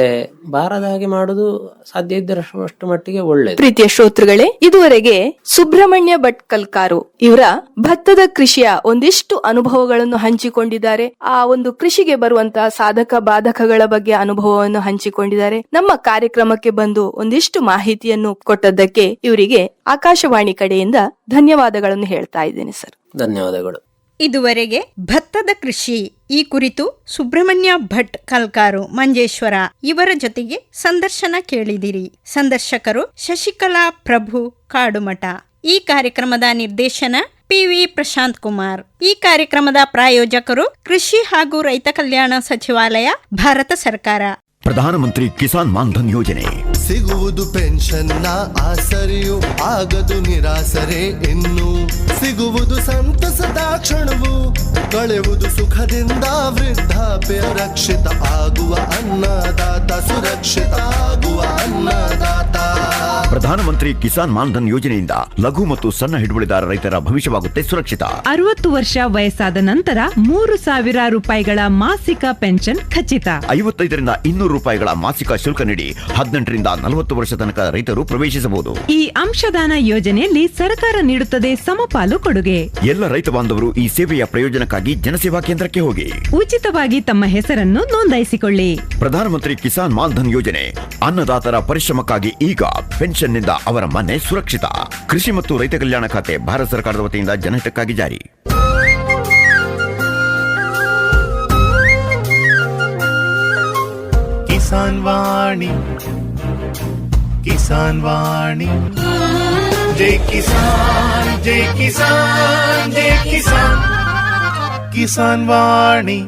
ಬಾರದ ಹಾಗೆ ಮಾಡುದು ಸಾಧ್ಯ ಇದ್ದರಷ್ಟು ಮಟ್ಟಿಗೆ ಒಳ್ಳೆಯದು. ಪ್ರೀತಿಯ ಶ್ರೋತೃಗಳೇ, ಇದುವರೆಗೆ ಸುಬ್ರಹ್ಮಣ್ಯ ಭಟ್ ಕಲ್ಕಾರು ಇವರ ಭತ್ತದ ಕೃಷಿಯ ಒಂದಿಷ್ಟು ಅನುಭವಗಳನ್ನು ಹಂಚಿಕೊಂಡಿದ್ದಾರೆ. ಆ ಒಂದು ಕೃಷಿಗೆ ಬರುವಂತಹ ಸಾಧಕ ಬಾಧಕಗಳ ಬಗ್ಗೆ ಅನುಭವವನ್ನು ಹಂಚಿಕೊಂಡಿದ್ದಾರೆ. ನಮ್ಮ ಕಾರ್ಯಕ್ರಮಕ್ಕೆ ಬಂದು ಒಂದಿಷ್ಟು ಮಾಹಿತಿಯನ್ನು ಕೊಟ್ಟದ್ದಕ್ಕೆ ಇವರಿಗೆ ಆಕಾಶವಾಣಿ ಕಡೆಯಿಂದ ಧನ್ಯವಾದಗಳನ್ನು ಹೇಳ್ತಾ ಇದ್ದೇನೆ ಸರ್. ಧನ್ಯವಾದಗಳು. ಇದುವರೆಗೆ ಭತ್ತದ ಕೃಷಿ ಈ ಕುರಿತು ಸುಬ್ರಹ್ಮಣ್ಯ ಭಟ್ ಕಲ್ಕಾರು ಮಂಜೇಶ್ವರ ಇವರ ಜೊತೆಗೆ ಸಂದರ್ಶನ ಕೇಳಿದಿರಿ. ಸಂದರ್ಶಕರು ಶಶಿಕಲಾ ಪ್ರಭು ಕಾಡುಮಠ. ಈ ಕಾರ್ಯಕ್ರಮದ ನಿರ್ದೇಶನ PV ಪ್ರಶಾಂತ್ ಕುಮಾರ್. ಈ ಕಾರ್ಯಕ್ರಮದ ಪ್ರಾಯೋಜಕರು ಕೃಷಿ ಹಾಗೂ ರೈತ ಕಲ್ಯಾಣ ಸಚಿವಾಲಯ, ಭಾರತ ಸರ್ಕಾರ. ಪ್ರಧಾನಮಂತ್ರಿ ಕಿಸಾನ್ ಮಾನ್ಧನ್ ಯೋಜನೆ ಸಿಗುವುದು ಪೆನ್ಷನ್ನ ಆಸರೆಯು, ಆಗದು ನಿರಾಸರೆ ಇನ್ನು. ಸಿಗುವುದು ಸಂತಸದ ಕ್ಷಣವು, ಕಳೆಯುವುದು ಸುಖದಿಂದ ವೃದ್ಧಾಪ್ಯ ರಕ್ಷಿತ ಆಗುವ ಅನ್ನದಾತ ಸುರಕ್ಷಿತ ಆಗುವ ಅನ್ನದಾತ. ಪ್ರಧಾನಮಂತ್ರಿ ಕಿಸಾನ್ ಮಾನ್ಧನ್ ಯೋಜನೆಯಿಂದ ಲಘು ಮತ್ತು ಸಣ್ಣ ಹಿಡುವಳಿದಾರ ರೈತರ ಭವಿಷ್ಯವಾಗುತ್ತೆ ಸುರಕ್ಷಿತ. 60 ವರ್ಷ ವಯಸ್ಸಾದ ನಂತರ 3,000 ರೂಪಾಯಿಗಳ ಮಾಸಿಕ ಪೆನ್ಷನ್ ಖಚಿತ. 55ರಿಂದ 200 ರೂಪಾಯಿಗಳ ಮಾಸಿಕ ಶುಲ್ಕ ನೀಡಿ 18ರಿಂದ 40 ವರ್ಷ ತನಕ ರೈತರು ಪ್ರವೇಶಿಸಬಹುದು. ಈ ಅಂಶದಾನ ಯೋಜನೆಯಲ್ಲಿ ಸರ್ಕಾರ ನೀಡುತ್ತದೆ ಸಮಪಾಲು ಕೊಡುಗೆ. ಎಲ್ಲ ರೈತ ಬಾಂಧವರು ಈ ಸೇವೆಯ ಪ್ರಯೋಜನಕ್ಕಾಗಿ ಜನಸೇವಾ ಕೇಂದ್ರಕ್ಕೆ ಹೋಗಿ ಉಚಿತವಾಗಿ ತಮ್ಮ ಹೆಸರನ್ನು ನೋಂದಾಯಿಸಿಕೊಳ್ಳಿ. ಪ್ರಧಾನಮಂತ್ರಿ ಕಿಸಾನ್ ಮಾನ್ಧನ್ ಯೋಜನೆ ಅನ್ನದಾತರ ಪರಿಶ್ರಮಕ್ಕಾಗಿ ಈಗ ಪೆನ್ಷನ್ನಿಂದ ಅವರ ಮನೆ ಸುರಕ್ಷಿತ. ಕೃಷಿ ಮತ್ತು ರೈತ ಕಲ್ಯಾಣ ಖಾತೆ ಭಾರತ ಸರ್ಕಾರದ ವತಿಯಿಂದ ಜನಹಿತಕ್ಕಾಗಿ ಜಾರಿ. ಕಿಸಾನ್ ವಾಣಿ, ಕಿಸಾನ್ ವಾಣಿ, ಜೈ ಕಿಸಾನ್, ಜೈ ಕಿಸಾನ್, ಜೈ ಕಿಸಾನ್, ಕಿಸಾನ್ ವಾಣಿ.